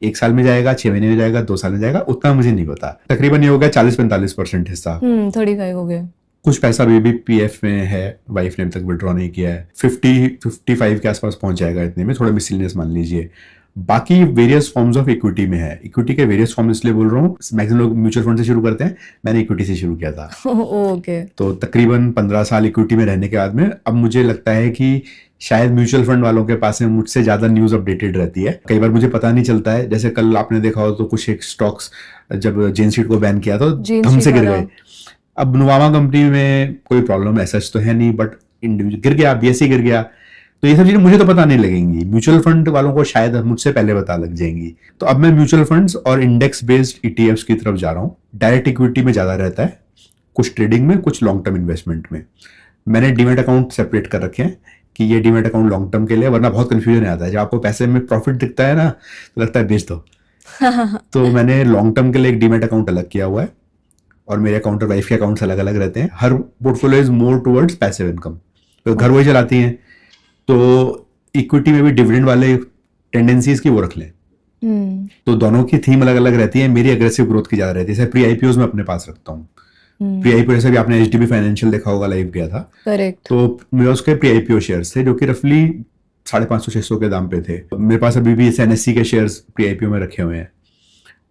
1 साल में जाएगा, 6 महीने में जाएगा, 2 साल में जाएगा, उतना मुझे नहीं पता। तकरीबन ये हो गया 40-45% हिस्सा। 35 हो गया। कुछ पैसा अभी भी पीएफ में है, वाइफ ने अभी तक विड्रॉ नहीं किया है। 50-55 के आसपास पहुंच जाएगा इतने में, थोड़ा मिसलिनियस मान लीजिए। बाकी वेरियस फॉर्म्स ऑफ इक्विटी में है। इक्विटी के वेरियस फॉर्म इसलिए बोल रहा हूँ, मैक्सिमम लोग म्यूचुअल फंड से शुरू करते हैं, मैंने इक्विटी से शुरू किया था। ओके। तो तकरीबन 15 साल इक्विटी में रहने के बाद में अब मुझे लगता है कि शायद म्यूचुअल फंड वालों के पास में मुझसे ज्यादा न्यूज अपडेटेड रहती है। कई बार मुझे पता नहीं चलता है, जैसे कल आपने देखा हो तो कुछ एक स्टॉक्स जब जेन स्ट्रीट को बैन किया तो धम से गिर गए। अब नुवामा कंपनी में कोई प्रॉब्लम ऐसा तो है नहीं, बट इंडिविजुअल गिर गया, बीएसई गिर गया, तो ये सब चीजें मुझे तो पता नहीं लगेंगी, म्यूचुअल फंड वालों को शायद मुझसे पहले पता लग जाएंगी। तो अब मैं म्यूचुअल फंड्स और इंडेक्स बेस्ड ईटीएफ्स की तरफ जा रहा हूँ। डायरेक्ट इक्विटी में ज्यादा रहता है, कुछ ट्रेडिंग में, कुछ लॉन्ग टर्म इन्वेस्टमेंट में। मैंने डीमैट अकाउंट सेपरेट कर रखे हैं कि ये डीमैट अकाउंट लॉन्ग टर्म के लिए, वरना बहुत कंफ्यूजन आता है। जब आपको पैसे में प्रॉफिट दिखता है ना, तो लगता है बेच दो। तो मैंने लॉन्ग टर्म के लिए एक डीमैट अकाउंट अलग किया हुआ है, और मेरे अकाउंट और वाइफ के अकाउंट्स अलग अलग रहते हैं। हर portfolio is more towards passive income, तो घर वही चलाती हैं, तो इक्विटी में भी डिविडेंड वाले टेंडेंसीज की वो रख लें। तो दोनों की थीम अलग अलग रहती है। मेरी एग्रेसिव ग्रोथ की ज्यादा रहती है, जैसे प्री आईपीओ में अपने पास रखता हूँ। प्री आईपीओ जैसे भी आपने एचडीबी फाइनेंशियल देखा होगा, लाइव गया था, करेक्ट। तो मेरे उसके प्री आईपीओ शेयर्स थे जो कि रफली 550-600 के दाम पे थे। मेरे पास अभी भी एनएससी के शेयर्स प्री आईपीओ में रखे हुए हैं,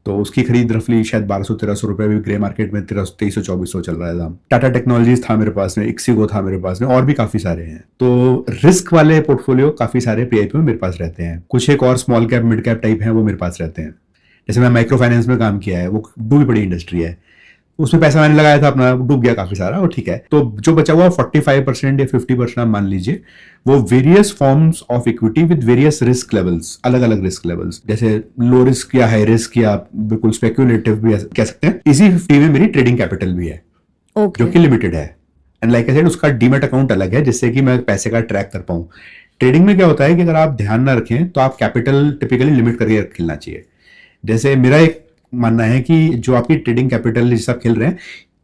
तो उसकी खरीद रफली शायद 1200-1300 रुपए, भी ग्रे मार्केट में 2300-2400 चल रहा है दाम। टाटा टेक्नोलॉजीज था मेरे पास में, इक्सिगो था मेरे पास में, और भी काफी सारे हैं। तो रिस्क वाले पोर्टफोलियो काफी सारे पीआईपी में मेरे पास रहते हैं। कुछ एक और small cap mid cap type हैं, वो मेरे पास रहते हैं। जैसे मैं माइक्रो फाइनेंस में काम किया है, वो डूबी पड़ी इंडस्ट्री है, उसमें पैसा मैंने लगाया था अपना, डूब गया काफी सारा, वो ठीक है। तो जो बचा हुआ 45% या 50% आप मान लीजिए, वो various forms of equity with various risk levels, अलग अलग रिस्क लेवल्स, जैसे लो रिस्क या हाई रिस्क या बिल्कुल स्पेक्युलेटिव भी कह सकते हैं। इसी 50 में मेरी ट्रेडिंग कैपिटल भी है, जो कि लिमिटेड है। एंड लाइक आई सेड, उसका डीमैट अकाउंट अलग है, जिससे कि मैं पैसे का ट्रैक कर पाऊं। ट्रेडिंग में क्या होता है कि अगर आप ध्यान ना रखें तो आप कैपिटल टिपिकली लिमिट करके खेलना चाहिए। जैसे मेरा एक मानना है कि जो आपकी ट्रेडिंग कैपिटल जिस आप खेल रहे हैं,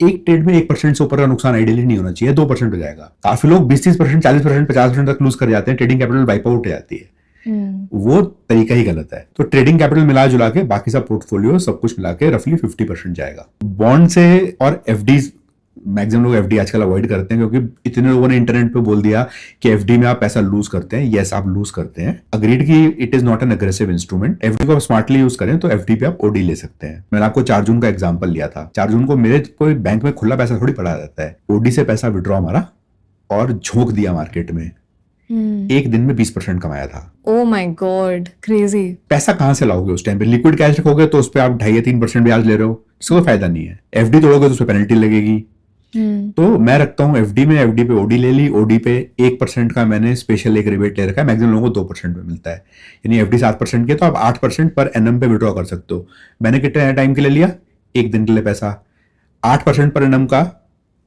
एक ट्रेड में 1% से ऊपर का नुकसान आइडियली नहीं होना चाहिए, 2% हो जाएगा। काफी लोग 20-30%, 40%, 50% तक लूज कर जाते हैं, ट्रेडिंग कैपिटल वाइप आउट हो जाती है। वो तरीका ही गलत है। तो ट्रेडिंग कैपिटल मिला जुला के बाकी सब पोर्टफोलियो सब कुछ मिला के रफली 50% जाएगा। बॉन्ड से और एफडी, मैक्सिमम लोग एफडी आजकल अवॉइड करते हैं, क्योंकि इतने लोगों ने इंटरनेट पे बोल दिया कि एफडी में आप पैसा लूज करते हैं। यस, आप लूज करते हैं, अग्रीड कि it is not an aggressive instrument. FD को आप स्मार्टली यूज करें तो एफडी पे आप ओडी ले सकते हैं। मैंने आपको 4 जून का एग्जांपल लिया था। 4 जून को मेरे कोई बैंक में खुला पैसा थोड़ी पड़ा रहता है, ओडी से पैसा विड्रॉ मारा और झोंक दिया मार्केट में। एक दिन में 20% कमाया था। Oh my God, crazy. पैसा कहां से लाओगे उस टाइम पे? लिक्विड कैश रखोगे तो उस पर आप 2.5 या 3% ब्याज ले रहे हो, इसका कोई फायदा नहीं है। एफडी तोड़ोगे तो उस पर पेनल्टी लगेगी। तो मैं रखता हूँ एफडी में, एफडी पे ओडी ले ली, ओडी पे 1% का मैंने स्पेशल एक रिबेट ले रखा है। मैक्सिमम लोगों को 2% पे मिलता है, यानी एफडी 7% के तो आप 8% पर एनएम पे विड्रॉ कर सकते हो। मैंने कितने टाइम के लिए लिया? 1 दिन के लिए पैसा। 8% पर एनएम का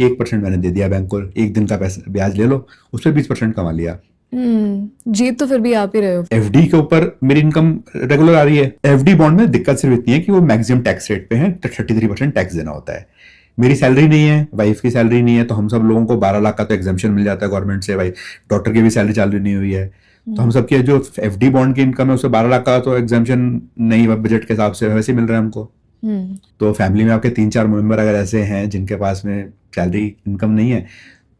1% मैंने दे दिया बैंक को, 1 दिन का पैसा ब्याज ले लो, उस पर 20% कमा लिया। जीत तो फिर भी आप ही रहे हो। एफडी के ऊपर मेरी इनकम रेगुलर आ रही है। एफडी बॉन्ड में दिक्कत सिर्फ इतनी है कि वो मैक्सिमम टैक्स रेट पे है, 33% टैक्स देना होता है। मेरी सैलरी नहीं है, वाइफ की सैलरी नहीं है, तो हम सब लोगों को 12 लाख का तो एग्जाम्पशन मिल जाता है गवर्नमेंट से। भाई डॉक्टर की भी सैलरी चालू नहीं हुई है, तो हम सबकी जो एफडी बॉन्ड की इनकम है उससे 12 लाख का तो एग्जाम्पशन नहीं, बजट के हिसाब से वैसे ही मिल रहा है हमको। तो फैमिली में आपके 3-4 मेंबर अगर ऐसे हैं जिनके पास में सैलरी इनकम नहीं है,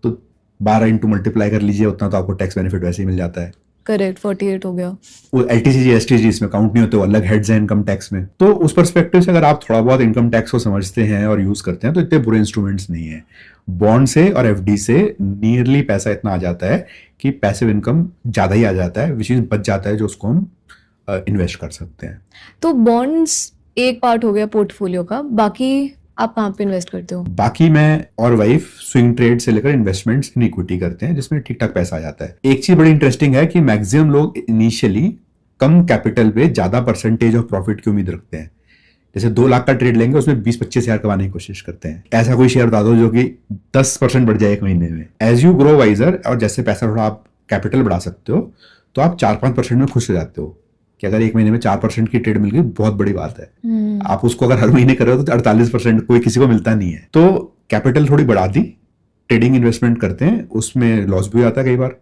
तो 12 इंटू मल्टीप्लाई कर लीजिए, उतना तो आपको टैक्स बेनिफिट वैसे ही मिल जाता है। करेक्ट, 48 हो गया। वो एलटीसीजी एसटीजी इसमें काउंट नहीं होते, वो अलग हेड्स हैं इनकम टैक्स में। तो उस पर्सपेक्टिव से अगर आप थोड़ा बहुत इनकम टैक्स को समझते हैं और यूज करते हैं तो इतने बुरे इंस्ट्रूमेंट्स नहीं है। बॉन्ड से और एफडी से नियरली पैसा इतना आ जाता है कि पैसिव इनकम ज्यादा ही आ जाता है, विच इज बच जाता है, जो उसको हम इन्वेस्ट कर सकते हैं। तो बॉन्ड्स एक पार्ट हो गया पोर्टफोलियो का, बाकी आप कहाँ पे इन्वेस्ट करते हो? बाकी मैं और वाइफ स्विंग ट्रेड से लेकर इन्वेस्टमेंट्स इन इक्विटी करते हैं, जिसमें ठीक ठाक पैसा आ जाता है। एक चीज बड़ी इंटरेस्टिंग है कि मैक्सिमम लोग इनिशियली कम कैपिटल पे ज्यादा परसेंटेज ऑफ प्रॉफिट की उम्मीद रखते हैं। जैसे 2 लाख का ट्रेड लेंगे, उसमें 20-25 हजार कमाने की कोशिश करते हैं। ऐसा कोई शेयर बता दो जो कि 10% बढ़ जाए एक महीने में। एज यू ग्रो वाइजर, और जैसे पैसा थोड़ा आप कैपिटल बढ़ा सकते हो, तो आप 4-5% में खुश हो जाते हो कि अगर एक महीने में 4% की ट्रेड मिल गई, बहुत बड़ी बात है। आप उसको अगर हर महीने कर रहे हो तो 48% कोई किसी को मिलता नहीं है। तो कैपिटल थोड़ी बढ़ा दी, ट्रेडिंग इन्वेस्टमेंट करते हैं, उसमें लॉस भी आता है कई बार,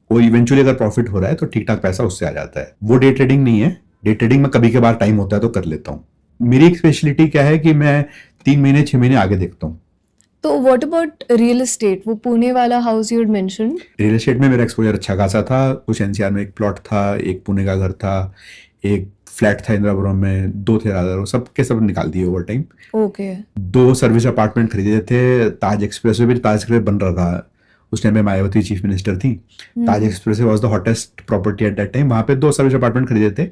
और इवेंचुअली अगर प्रॉफिट हो रहा है तो ठीक ठाक पैसा उससे आ जाता है। वो डे ट्रेडिंग नहीं है। डे ट्रेडिंग में कभी कभार टाइम होता है तो कर लेता हूँ। मेरी एक स्पेशलिटी क्या है कि मैं 3 महीने 6 महीने आगे देखता हूँ। तो व्हाट अबाउट रियल एस्टेट, वो पुणे वाला house you had mentioned? Real estate में मेरा एक्सपोजर अच्छा खासा था। कुछ एनसीआर में एक प्लॉट था, एक पुणे का घर था, एक फ्लैट था इंदिरापुरम में, 2 थे रादर, सब के सब निकाल दिए over time. Okay. 2 service apartment खरीदे थे ताज एक्सप्रेस में भी। ताज एक्सप्रेस बन रहा था उस टाइम में, मायावती चीफ मिनिस्टर थी। Taj express was the hottest property at that time. वहां पे 2 सर्विस अपार्टमेंट खरीदे थे।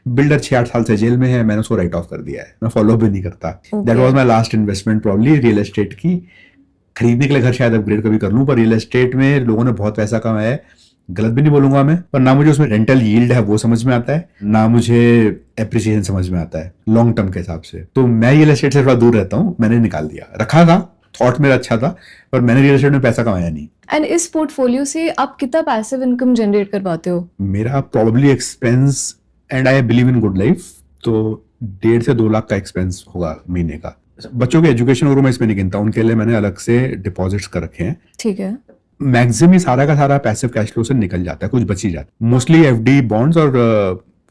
बिल्डर 6-8 साल से जेल में है, मैंने उसको राइट ऑफ कर दिया है, मैं फॉलो भी नहीं करता। That was my last investment probably real estate की। खरीदने के लिए घर शायद अपग्रेड कभी कर लूं, पर रियल एस्टेट में लोगों ने बहुत पैसा कमाया है। गलत भी नहीं बोलूंगा मैं, पर ना मुझे उसमें रेंटल यील्ड है वो समझ में आता है, ना मुझे एप्रिसिएशन समझ में आता है लॉन्ग टर्म के हिसाब से। तो मैं रियल एस्टेट से थोड़ा दूर रहता हूँ। मैंने निकाल दिया, रखा था, थॉट मेरा अच्छा था, पर मैंने रियल एस्टेट में पैसा कमाया नहीं। एंड इस पोर्टफोलियो से आप कितना पैसिव इनकम जनरेट कर पाते हो? मेरा probably expense, and I believe in good life, तो 1.5 से 2 लाख का एक्सपेंस होगा महीने का। बच्चों के एजुकेशन और मैं इसमें नहीं गिनता, उनके लिए मैंने अलग से डिपॉजिट्स कर रखे हैं। ठीक है। मैक्सिमम ही सारा का सारा पैसिव कैश फ्लो से निकल जाता है, कुछ बच ही जाता है। मोस्टली एफडी, बॉन्ड्स और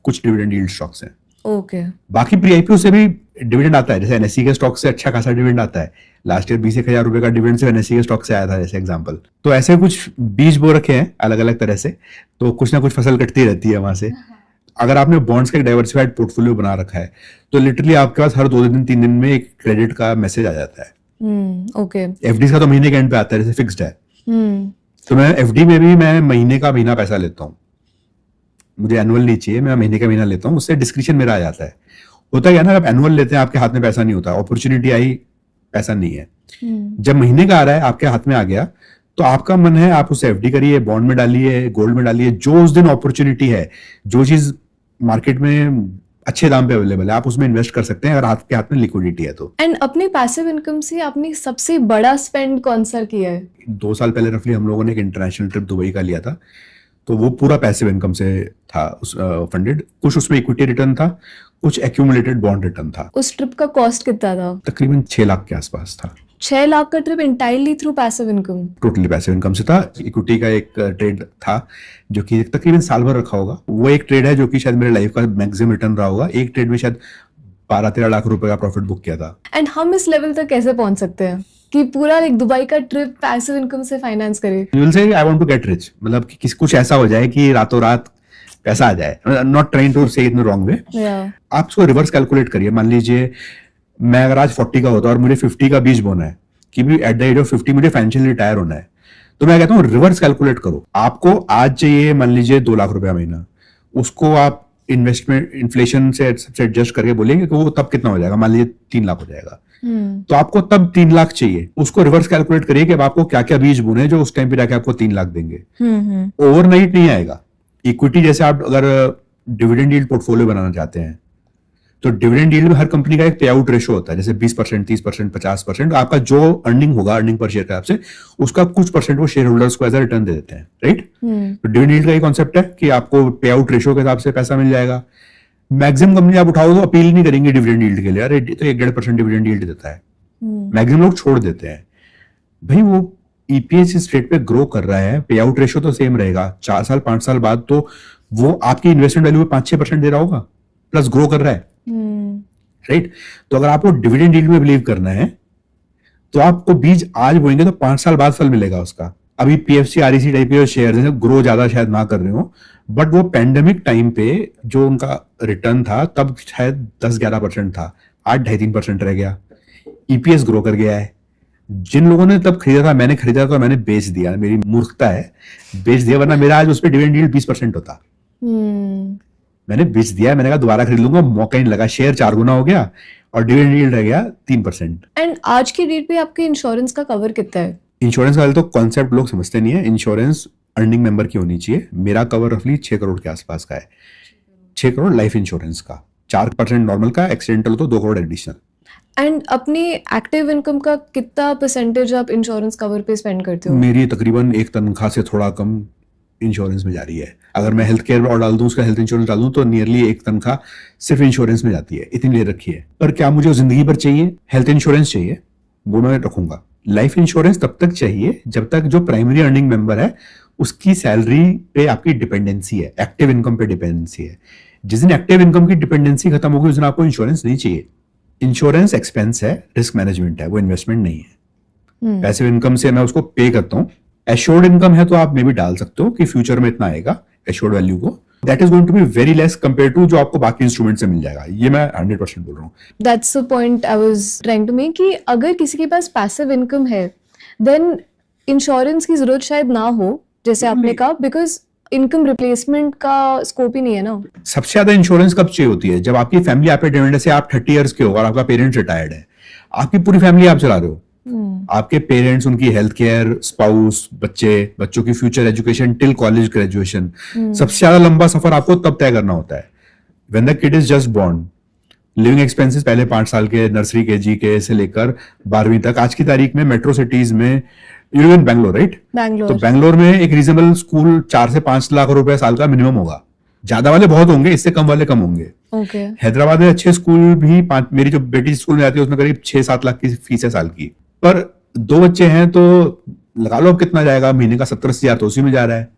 कुछ डिविडेंड यील्ड स्टॉक्स हैं। ओके। बाकी प्री आईपीओ से भी डिविडेंड आता है, जैसे एनएससी के स्टॉक से अच्छा खासा डिविडेंड आता है। लास्ट ईयर 20 हजार रुपए का डिविडेंड से एनएससी के स्टॉक से आया था, जैसे एग्जांपल। तो ऐसे कुछ बीज बो रखे हैं अलग अलग तरह से, तो कुछ ना कुछ फसल कटती रहती है वहां से। अगर आपने बॉन्ड्स का एक डाइवर्सिफाइड पोर्टफोलियो बना रखा है, तो लिटरली आपके पास हर 2 दिन 3 दिन में एक क्रेडिट का मैसेज आ जाता है। ओके। एफडी का तो महीने के एंड पे आता है, जैसे फिक्स्ड है। तो मैं एफडी में भी मैं महीने का महीना पैसा लेता हूँ। मुझे एनुअल नहीं चाहिए, मैं महीने का महीना लेता हूँ, उससे डिस्क्रिप्शन मेरा आ जाता है। होता क्या ना, आप एनुअल लेते हैं आपके हाथ में पैसा नहीं होता, अपॉर्चुनिटी आई पैसा नहीं है। जब महीने का आ रहा है आपके हाथ में आ गया, तो आपका मन है आप उसे एफडी करिए, बॉन्ड में डालिए, गोल्ड में डालिए, जो उस दिन अपॉर्चुनिटी है, जो चीज मार्केट में अच्छे दाम पे अवेलेबल है, आप उसमें इन्वेस्ट कर सकते हैं अगर आपके हाथ में लिक्विडिटी है तो। एंड अपनी पैसिव इनकम से आपने सबसे बड़ा स्पेंड कौन सा किया है? 2 साल पहले रफली हम लोगों ने एक इंटरनेशनल ट्रिप दुबई का लिया था, तो वो पूरा पैसिव इनकम से था फंडेड। कुछ उसमें इक्विटी रिटर्न था, कुछ एक्यूमुलेटेड बॉन्ड रिटर्न था। उस ट्रिप का कॉस्ट कितना था? तकरीबन 6 लाख के आसपास था। 6 लाख का trip entirely through passive income? Totally passive income से था। इक्विटी का एक ट्रेड था जो कि तकरीबन साल भर रखा होगा। वो एक ट्रेड है जो कि शायद मेरे लाइफ का मैक्सिमम रिटर्न रहा होगा। एक ट्रेड में शायद 12-13 लाख रुपए का प्रॉफिट बुक किया था। एंड हम इस लेवल तक कैसे पहुंच सकते हैं कि पूरा एक दुबई का ट्रिप पैसिव इनकम से फाइनेंस करे? You will say I want to get rich, मतलब कि कुछ ऐसा हो जाए कि रातों रात पैसा आ जाए। नॉट ट्राइंग टू से इन द रॉन्ग वे। आप उसको रिवर्स कैलकुलेट करिए। मान लीजिए मैं अगर आज 40 का होता और मुझे 50 का बीज बोना है कि भी एट द एज ऑफ 50 मुझे फाइनेंशियली रिटायर होना है, तो मैं कहता हूँ रिवर्स कैलकुलेट करो। आपको आज चाहिए मान लीजिए 2 लाख रुपया महीना, उसको आप इन्वेस्टमेंट इन्फ्लेशन से एडजस्ट करके बोलेंगे कि वो तब कितना हो जाएगा, मान लीजिए 3 लाख हो जाएगा। तो आपको तब 3 लाख चाहिए, उसको रिवर्स कैलकुलेट करिए कि अब आपको क्या क्या बीज बोने जो उस टाइम पे जाके आपको 3 लाख देंगे। ओवरनाइट नहीं आएगा। इक्विटी जैसे आप अगर डिविडेंड यील्ड पोर्टफोलियो बनाना चाहते हैं, तो डिविडेंड यील्ड में हर कंपनी का एक पे आउट रेशो होता है, जैसे 20%, 30%, 50%। आपका जो अर्निंग होगा, अर्निंग पर शेयर के हिसाब से, उसका कुछ परसेंट वो शेयर होल्डर्स को एज अ रिटर्न दे देते हैं, राइट। तो डिविडेंड यील्ड का ये कॉन्सेप्ट है कि आपको पे आउट रेशो के हिसाब से पैसा मिल जाएगा। मैक्सिमम कंपनी आप उठाओ तो अपील नहीं करेंगे डिविडेंड यील्ड के लिए, अरे तो 1-1.5% डिविडेंड यील्ड देता है। मैक्सिमम लोग छोड़ देते हैं। भाई वो ईपीएस इस रेट पे ग्रो कर रहा है, पे आउट रेशो तो सेम रहेगा। 4 साल 5 साल बाद तो वो आपकी इन्वेस्टमेंट वैल्यू में 5-6% दे रहा होगा, प्लस ग्रो कर रहा है, राइट। तो अगर आपको डिविडेंड यील्ड में बिलीव करना है, तो आपको बीज आज बोएंगे तो 5 साल बाद फल मिलेगा उसका। अभी पीएफसी, आरईसी टाइप के शेयर जैसे ग्रो ज्यादा शायद ना कर रहे हो, बट वो पेंडेमिक टाइम पे जो उनका रिटर्न था तब शायद 10-11% था, आज 2.5-3% रह गया। ईपीएस ग्रो कर गया है। जिन लोगों ने तब खरीदा था, मैंने खरीदा तो मैंने बेच दिया, मेरी मूर्खता है, बेच दिया, वरना मेरा आज उस पर डिविडेंड यील्ड 20% होता। मैंने बेच दिया, मैंने कहा दोबारा खरीद लूंगा, मौका ही नहीं लगा, शेयर 4 गुना हो गया और डिविडेंड यील्ड रह गया 3%। एंड आज की डेट पे आपके इंश्योरेंस का कवर कितना है? इंश्योरेंस का तो कॉन्सेप्ट लोग समझते नहीं है। इंश्योरेंस अर्निंग मेंबर की होनी चाहिए। मेरा कवर रफली 6 करोड़ के आसपास का है, 6 करोड़ लाइफ इंश्योरेंस का, 4% नॉर्मल का, एक्सीडेंटल तो 2 करोड़ एडिशनल। एंड अपनी एक्टिव इनकम का कितना परसेंटेज आप इंश्योरेंस कवर पे स्पेंड करते हो? मेरी तकरीबन एक तनख्वाह से थोड़ा कम इंश्योरेंस में जा रही है। अगर मैं हेल्थ केयर और डाल दूं, उसका हेल्थ इंश्योरेंस डाल दूं, तो नियरली एक तनख्वाह सिर्फ इंश्योरेंस में जाती है। इतनी ले रखी है। पर क्या मुझे जिंदगी भर चाहिए? हेल्थ इंश्योरेंस चाहिए, वो मैं रखूंगा। लाइफ इंश्योरेंस तब तक चाहिए जब तक जो प्राइमरी अर्निंग मेंबर है उसकी सैलरी पे आपकी डिपेंडेंसी है, एक्टिव इनकम पे डिपेंडेंसी है। जिस दिन एक्टिव इनकम की डिपेंडेंसी खत्म होगी उस दिन आपको इंश्योरेंस नहीं चाहिए। इंश्योरेंस एक्सपेंस है, रिस्क मैनेजमेंट है, वो इन्वेस्टमेंट नहीं है। पैसिव इनकम से मैं उसको पे करता हूँ। एश्योर्ड इनकम है तो आप मे भी डाल सकते हो कि फ्यूचर में इतना आएगा एश्योर्ड वैल्यू को। That is going to be very less compare to जो आपको बाकी इंस्ट्रूमेंट से मिल जाएगा। ये मैं 100% बोल रहा हूँ। That's the point I was trying to make कि अगर किसी के पास पैसिव इनकम है देन इंश्योरेंस की जरूरत शायद ना हो, जैसे आपने कहा, बिकॉज इनकम रिप्लेसमेंट का स्कोप ही नहीं है ना। सबसे ज्यादा इंश्योरेंस कब चाहिए होती है? जब आपकी फैमिली आप पे डिपेंडेंट है। जैसे आप 30 इयर्स के हो और आपका पेरेंट्स रिटायर्ड है, आपकी पूरी फैमिली आप चला रहे हो। आपके पेरेंट्स, उनकी हेल्थ केयर, स्पाउस, बच्चे, बच्चों की future education till college graduation, सबसे ज्यादा लंबा सफर आपको तब तय करना होता है when the kid is just born. Living expenses पहले 5 साल के नर्सरी केजी के से लेकर 12वीं तक। आज की तारीख में मेट्रो सिटीज में, you live in Bangalore right? तो बैंगलोर बैंगलोर में एक रीजनेबल स्कूल 4 से 5 लाख रुपए साल का मिनिमम होगा। ज्यादा वाले बहुत होंगे, इससे कम वाले कम होंगे। ओके। हैदराबाद में अच्छे स्कूल भी मेरी जो बेटी स्कूल में आती है उसमें करीब 6-7 लाख की फीस है साल की। पर 2 बच्चे हैं तो लगा लो अब कितना जाएगा, महीने का 70-80 हजार तो उसी में जा रहा है।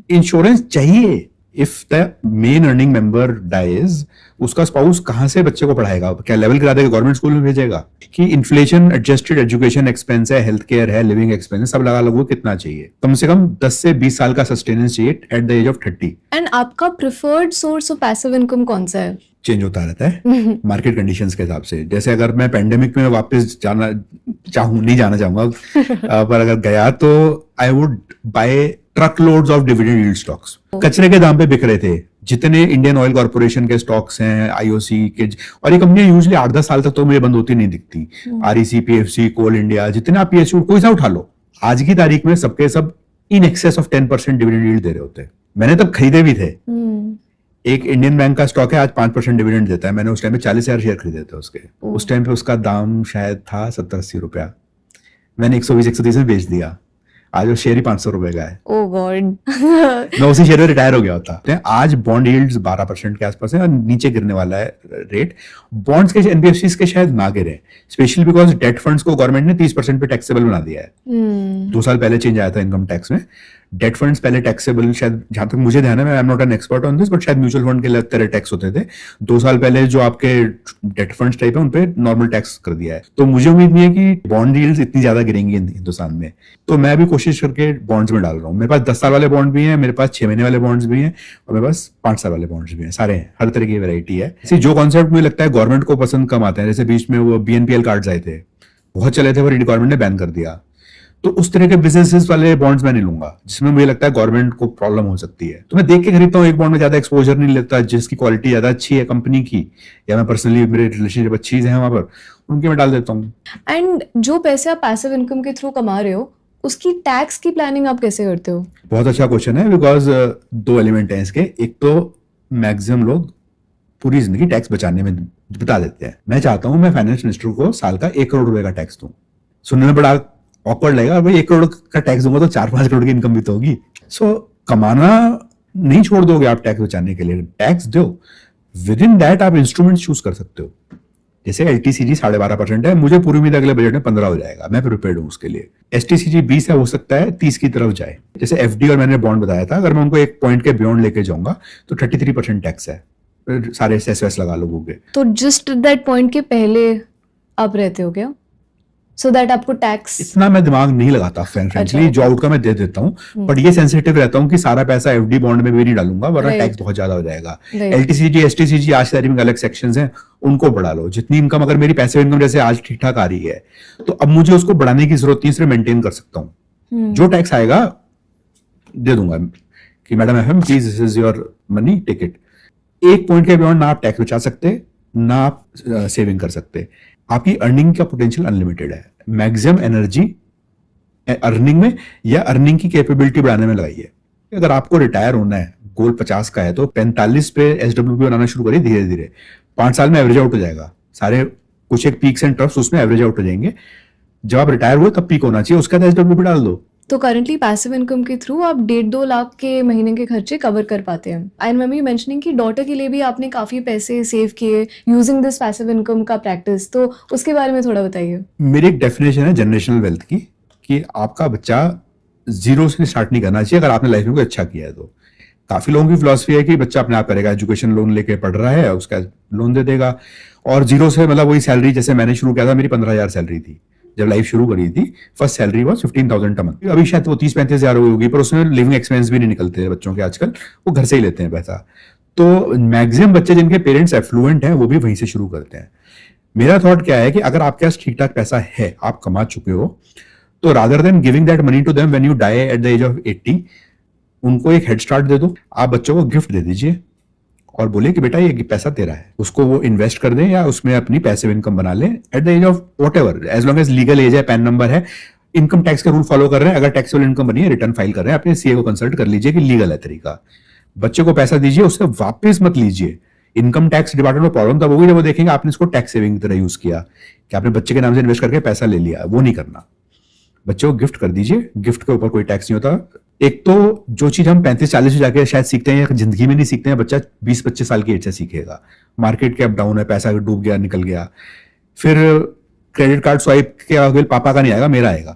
इंश्योरेंस चाहिए। If the main earning member dies, उसका स्पाउस कहां से बच्चे को पढ़ाएगा? क्या लेवल करा देगा? गवर्नमेंट स्कूल में भेजेगा? कि इन्फ्लेशन एडजस्टेड एजुकेशन एक्सपेंस है, हेल्थ केयर है, लिविंग एक्सपेंस, सब लगा लो कितना चाहिए? कम से कम 10 से 20 साल का सस्टेनेंस चाहिए at the age of 30। And आपका preferred source of passive income कौन सा है? चेंज होता रहता है मार्केट कंडीशंस के हिसाब से। जैसे अगर मैं पेंडेमिक में वापस जाना चाहूँ, नहीं जाना चाहूंगा पर अगर गया तो I would buy truck loads of dividend yield stocks. कचरे के दाम पे बिक रहे थे जितने इंडियन ऑयल कॉर्पोरेशन के स्टॉक्स हैं, आईओसी के, और ये कंपनियां यूजुअली 8-10 साल तक तो मुझे बंद होती नहीं दिखती। आरईसी, पीएफसी, कोल इंडिया, जितने आप पीएसयू कोई सा उठा लो, आज की तारीख में सबके सब in excess of 10% dividend yield दे रहे होते हैं। मैंने तब खरीदे भी थे। एक इंडियन बैंक का स्टॉक है, आज 5% डिविडेंड देता है। मैंने उस टाइम पे 40,000 शेयर खरीदे थे उसके। उस टाइम पे उसका दाम शायद था 70-80 रुपया। मैंने 120-130 में बेच दिया। आज वो शेयर ही 500 रुपए का है। ओह गॉड। मैं उसी शेयर में रिटायर हो गया होता। आज बॉन्ड यील्ड्स 12% के आसपास है और नीचे गिरने वाला है रेट। बॉन्ड्स के, एनबीएफसीज के शायद ना गिरे, स्पेशली बिकॉज डेट फंड्स को गवर्नमेंट ने 30% पे टैक्सेबल बना दिया है। 2 साल पहले चेंज आया था इनकम टैक्स में। डेट फंड्स पहले टैक्सेबल, शायद जहां तक मुझे ध्यान है, मैं I am not an expert on this, but शायद म्यूचुअल फंड के तरह टैक्स होते थे। 2 साल पहले जो आपके डेट फंड्स टाइप है उन पे नॉर्मल टैक्स कर दिया है। तो मुझे उम्मीद नहीं है कि बॉन्ड यील्ड्स इतनी ज्यादा गिरेंगी हिंदुस्तान में। तो मैं भी कोशिश करके बॉन्ड्स में डाल रहा हूँ। मेरे पास 10 साल वाले बॉन्ड भी हैं, मेरे पास 6 महीने वाले बॉन्ड्स भी हैं, और मेरे पास 5 साल वाले बॉन्ड्स भी हैं। सारे हैं, हर तरह की वैरायटी है। इसी जो कॉन्सेप्ट मुझे लगता है गवर्नमेंट को पसंद कम आते हैं, जैसे बीच में वो बीएनपीएल कार्ड्स आए थे, बहुत चले थे, पर गवर्नमेंट ने बैन कर दिया। तो उस तरह के बिजनेसेस वाले बॉन्ड्स मैं नहीं लूंगा जिसमें मुझे लगता है गवर्नमेंट को प्रॉब्लम हो सकती है। तो मैं देख के खरीदता हूँ। एक बॉन्ड में ज्यादा एक्सपोजर नहीं लेता, जिसकी क्वालिटी ज्यादा अच्छी है कंपनी की, या मैं पर्सनली मेरे रिलेशनशिप अच्छी है वहां पर, उनके मैं डाल देता हूँ। एंड जो पैसे आप पैसिव इनकम के थ्रू कमा रहे हो उसकी टैक्स की प्लानिंग आप कैसे करते हो? बहुत अच्छा क्वेश्चन है, बिकॉज 2 एलिमेंट है इसके। एक तो मैक्सिमम लोग पूरी जिंदगी टैक्स बचाने में बिता देते हैं। मैं चाहता हूं मैं फाइनेंस मिनिस्टर को साल का 1 करोड़ रुपए का टैक्स दूं। सुनने में बड़ा ऑकवर्ड लगेगा, भाई 1 करोड़ का टैक्स दूंगा तो 4-5 करोड़ की इनकम भी तो होगी। सो कमाना नहीं छोड़ दोगे आप टैक्स बचाने के लिए, टैक्स दो। विद इन दैट आप इंस्ट्रूमेंट चूज कर सकते हो। जैसे एलटीसीजी 12.5% है, मुझे पूरी उम्मीद अगले बजट में 15 हो जाएगा, मैं प्रिपेयर्ड हूं उसके लिए। एसटीसीजी 20 है, हो सकता है 30 की तरफ जाए। जैसे एफडी और मैंने बॉन्ड बताया था, अगर मैं उनको एक पॉइंट के बियॉन्ड लेके जाऊंगा तो 33% टैक्स है, सारे एसएस लगा लोगों के। तो जस्ट दैट पॉइंट के पहले आप रहते हो क्या? सो दैट आपको टैक्स इतना मैं दिमाग नहीं लगाता फ्रेंकली, जो आउटकम मैं दे देता हूँ, बट ये सेंसिटिव रहता हूँ कि सारा पैसा एफडी बॉन्ड में भी नहीं डालूंगा, वरना टैक्स बहुत ज्यादा हो जाएगा। एलटीसीजी, एसटीसीजी आज की तारीख में अलग सेक्शंस हैं, उनको बढ़ा लो। जितनी इनकम, अगर मेरी पैसिव इनकम जैसे आज ठीक ठाक आ रही है, तो अब मुझे उसको बढ़ाने की जरूरत नहीं, सिर्फ मेंटेन कर सकता हूँ। जो टैक्स आएगा दे दूंगा कि madam FM please, this is your money, take it. एक पॉइंट के बियॉन्ड ना आप टैक्स बचा सकते, ना आप सेविंग कर सकते। आपकी अर्निंग का पोटेंशियल अनलिमिटेड है। मैक्सिमम एनर्जी अर्निंग में या अर्निंग की कैपेबिलिटी बढ़ाने में लगाइए। अगर आपको रिटायर होना है, गोल 50 का है, तो 45 पे एसडब्ल्यूपी बनाना शुरू करिए धीरे धीरे। 5 साल में एवरेज आउट हो जाएगा सारे, कुछ एक पीक्स एंड ट्रफ्स उसमें एवरेज आउट हो जाएंगे। जब आप रिटायर हुए तब पीक होना चाहिए, उसके बाद एसडब्ल्यूपी डाल दो। तो करंटली पैसिव इनकम के थ्रू आप 1.5-2 लाख के महीने के खर्चे कवर कर पाते हैं। आई एम मेंशनिंग कि डॉटर के लिए भी आपने काफी पैसे सेव किए यूजिंग दिस पैसिव इनकम का प्रैक्टिस, तो उसके बारे में थोड़ा बताइए। मेरी एक डेफिनेशन है जनरेशनल वेल्थ की, कि आपका बच्चा जीरो से स्टार्ट नहीं करना चाहिए अगर आपने लाइफ में कोई अच्छा किया है तो। काफी लोगों की फिलॉसफी है कि बच्चा अपने आप करेगा, एजुकेशन लोन लेके पढ़ रहा है उसका लोन दे देगा, और जीरो से मतलब वही सैलरी, जैसे मैंने शुरू किया था, मेरी 15,000 सैलरी थी जब लाइफ शुरू करी थी। First salary was 15,000 month. अभी शायद वो 30-35,000 होगी, पर उसमें लिविंग एक्सपेंस भी नहीं निकलते बच्चों के आजकल, वो घर से ही लेते हैं पैसा। तो मैक्सिमम बच्चे जिनके पेरेंट्स एफ्लुएंट हैं वो भी वहीं से शुरू करते हैं। मेरा थॉट क्या है कि अगर आपके पास ठीक ठाक पैसा है, आप कमा चुके हो, तो rather than giving that money to them when you die at the age of 80, उनको एक हेड स्टार्ट दे दो। आप बच्चों को गिफ्ट दे दीजिए और बोले कि बेटा ये पैसा तेरा है, उसको वो इन्वेस्ट कर दें या उसमें अपनी पैसिव इनकम बना लें at the age of whatever, as long as legal age है, पैन नंबर है, इनकम टैक्स के रूल फॉलो कर रहे हैं। अगर टैक्सेबल इनकम बनी है, रिटर्न फाइल कर रहे हैं, अपने सीए को कंसल्ट कर लीजिए कि लीगल है तरीका। बच्चे को पैसा दीजिए, उससे वापस मत लीजिए। इनकम टैक्स डिपार्टमेंट में प्रॉब्लम तब होगी जब वो देखेंगे आपने इसको टैक्स सेविंग की तरह यूज किया, कि आपने बच्चे के नाम से इन्वेस्ट करके पैसा ले लिया। वो नहीं करना, बच्चे को गिफ्ट कर दीजिए, गिफ्ट के ऊपर कोई टैक्स नहीं होता। एक तो जो चीज हम 35-40 में जाके शायद सीखते हैं या जिंदगी में नहीं सीखते हैं, बच्चा 20-25 साल की एज से सीखेगा। मार्केट के अप डाउन है, पैसा डूब गया, निकल गया, फिर क्रेडिट कार्ड स्वाइप के बिल पापा का नहीं आएगा, मेरा आएगा।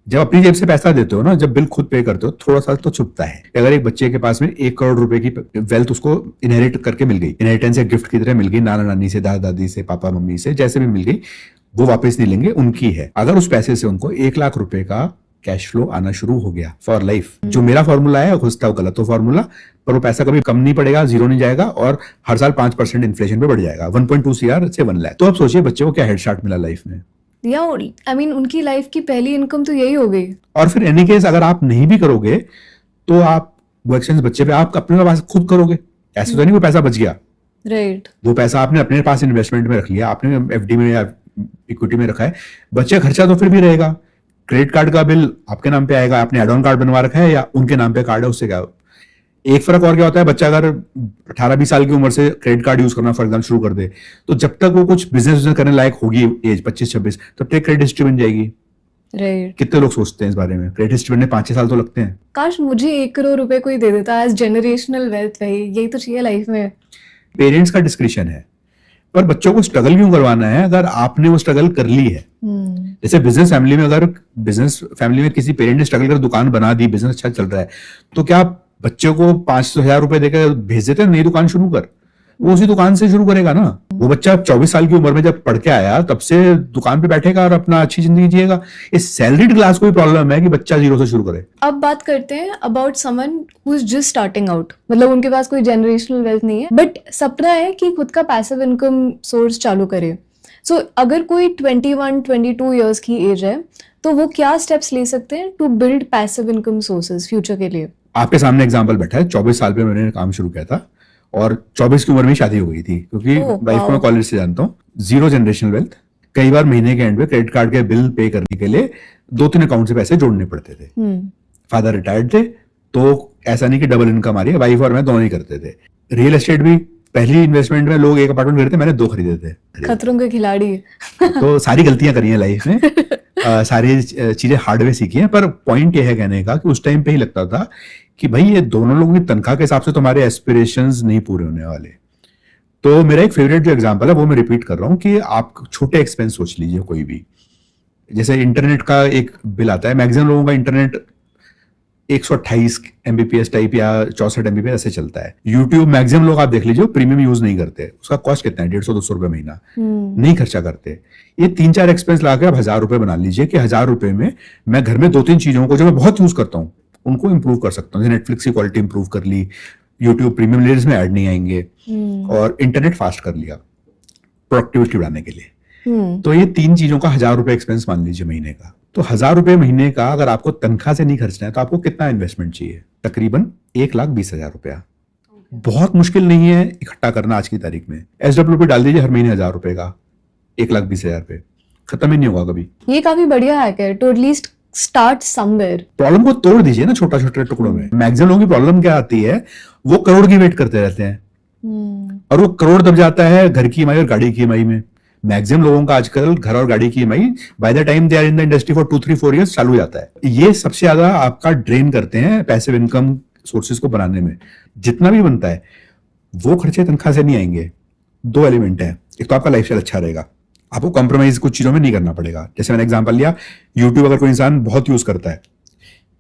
जब अपनी जेब से पैसा देते हो ना, जब बिल खुद पे करते हो, थोड़ा सा तो छुपता है। अगर एक बच्चे के पास में 1 करोड़ रुपए की वेल्थ उसको इनहेरिट करके मिल गई, इनहेरिटेंस या गिफ्ट की तरह मिल गई, नाना नानी से, दादा दादी से, पापा मम्मी से, जैसे भी मिल गई, वो वापस नहीं लेंगे, उनकी है। अगर उस पैसे से उनको 1 लाख रुपए का कैश फ्लो आना शुरू हो गया फॉर लाइफ, जो मेरा फॉर्मूला है खुद था, गलत हो फॉर्मूला, पर वो पैसा कभी कम नहीं पड़ेगा, जीरो नहीं जाएगा, और हर साल 5% इन्फ्लेशन पे बढ़ जाएगा, 1.2 CR से 1 लाख। तो अब सोचिए बच्चे को क्या हेडस्टार्ट मिला लाइफ में। या आई मीन उनकी लाइफ की पहली इनकम तो यही हो गई। और फिर एनी केस अगर आप नहीं भी करोगे तो आप वो एक्सपेंस बच्चे पे आप अपने पास खुद करोगे। ऐसे तो नहीं वो पैसा बच गया, राइट। वो पैसा आपने अपने पास इन्वेस्टमेंट में रख लिया, आपने एफडी में या इक्विटी में रखा है, बच्चे खर्चा तो फिर भी रहेगा। क्रेडिट कार्ड का बिल आपके नाम पे आएगा, आपने एड ऑन कार्ड बनवा रखा है या उनके नाम पे कार्ड है, उससे क्या। एक फर्क और क्या होता है, बच्चा अगर 18-20 साल की उम्र से क्रेडिट कार्ड यूज करना फॉर एग्जाम्पल शुरू कर दे, तो जब तक वो कुछ बिजनेस करने लायक होगी एज 25-26, तब तक क्रेडिट हिस्ट्री बन जाएगी। राइट। कितने लोग सोचते हैं इस बारे में, क्रेडिट हिस्ट्री बनने 5-6 साल तो लगते हैं। काश मुझे 1 करोड़ रुपए कोई दे देता एज जनरेशनल वेल्थ, भाई यही तो चाहिए लाइफ में। पेरेंट्स का डिस्क्रिप्शन है, पर बच्चों को स्ट्रगल क्यों करवाना है अगर आपने वो स्ट्रगल कर ली है। जैसे बिजनेस फैमिली में, अगर बिजनेस फैमिली में किसी पेरेंट ने स्ट्रगल कर दुकान बना दी, बिजनेस अच्छा चल रहा है, तो क्या आप बच्चे को 500,000 रुपए देकर भेज देते हैं नई दुकान शुरू कर, वो उसी दुकान से शुरू करेगा ना। वो बच्चा 24 साल की उम्र में जब पढ़ के आया तब से दुकान पे बैठेगा और अपना अच्छी जिंदगी जिएगा। इस सैलरीड क्लास को भी प्रॉब्लम है कि बच्चा जीरो से शुरू करे। अब बात करते हैं about someone who is just starting out, मतलब उनके पास कोई जनरेशनल वेल्थ नहीं है, बट सपना है कि खुद का पैसिव इनकम सोर्स चालू करे। सो अगर कोई 21-22 इयर्स की एज है, तो वो क्या स्टेप्स ले सकते हैं to build passive income sources future के लिए? आपके सामने एग्जाम्पल बैठा है। 24 साल पे मैंने काम शुरू किया था और 24 की उम्र में शादी हो गई थी, क्योंकि वाइफ को मैं कॉलेज से जानता हूँ। Zero generational wealth. कई बार महीने के एंड पे क्रेडिट कार्ड के बिल पे करने के लिए 2-3 अकाउंट से पैसे जोड़ने पड़ते थे। फादर रिटायर्ड थे, तो ऐसा नहीं कि डबल इनकम आ रही है, वाइफ और मैं दोनों ही करते थे। रियल एस्टेट भी पहली इन्वेस्टमेंट में लोग 1 अपार्टमेंट खरीदते, मैंने 2 खरीदे थे। खतरों के खिलाड़ी। तो सारी गलतियां करी हैं लाइफ में, सारी चीजें हार्डवेयर सीखी हैं। पर पॉइंट ये है कहने का कि उस टाइम पे ही लगता था कि भाई ये दोनों लोगों की तनख्वाह के हिसाब से तुम्हारे एस्पिरेशंस नहीं पूरे होने वाले। तो मेरा एक फेवरेट जो एग्जांपल है वो मैं रिपीट कर रहा हूँ कि आप छोटे एक्सपेंस सोच लीजिए कोई भी। जैसे इंटरनेट का एक बिल आता है, मैक्सिमम लोगों का इंटरनेट 128 MBPS टाइप या 64 MBPS ऐसे चलता है। यूट्यूब मैक्सिमम लोग आप देख लीजिए प्रीमियम यूज नहीं करते, उसका कॉस्ट कितना है, 150-200 रुपए महीना नहीं खर्चा करते। ये 3-4 एक्सपेंस लाके आप 1000 रुपए बना लीजिए कि 1000 रुपए में मैं घर में 2-3 चीजों को जो मैं बहुत यूज करता हूँ उनको इंप्रूव कर सकता हूँ। जैसे नेटफ्लिक्स की क्वालिटी इंप्रूव कर ली, यूट्यूब प्रीमियम लेयर्स में ऐड नहीं आएंगे, और इंटरनेट फास्ट कर लिया प्रोडक्टिविटी बढ़ाने के लिए। तो ये 3 चीजों का 1000 रुपए एक्सपेंस मान लीजिए महीने का। तो 1000 रुपए महीने का अगर आपको तनख्वाह से नहीं खर्चना है तो आपको कितना इन्वेस्टमेंट चाहिए? तकरीबन 1,20,000 रुपया। बहुत मुश्किल नहीं है इकट्ठा करना आज की तारीख में। SWP डाल दीजिए हर महीने 1000 रुपए का, 1,20,000 पे, खत्म ही नहीं होगा कभी। ये काफी बढ़िया हैक है to at least start somewhere. Problem को तोड़ दीजिए ना छोटा छोटे टुकड़ों में। मैक्सिमम लोगों की प्रॉब्लम क्या आती है, वो करोड़ की वेट करते रहते हैं, और वो करोड़ दब जाता है घर की EMI और गाड़ी की EMI में। मैक्सिमम लोगों का आजकल घर और गाड़ी की EMI by the time they are in the industry for 2-3-4 years चालू हो जाता है। ये सबसे ज्यादा आपका ड्रेन करते हैं पैसिव इनकम सोर्सेज को बनाने में। जितना भी बनता है वो खर्चे तनख्वाह से नहीं आएंगे। दो एलिमेंट है, एक तो आपका लाइफस्टाइल अच्छा रहेगा, आपको कॉम्प्रोमाइज कुछ चीजों में नहीं करना पड़ेगा। जैसे मैंने एग्जांपल लिया, यूट्यूब अगर कोई इंसान बहुत यूज करता है,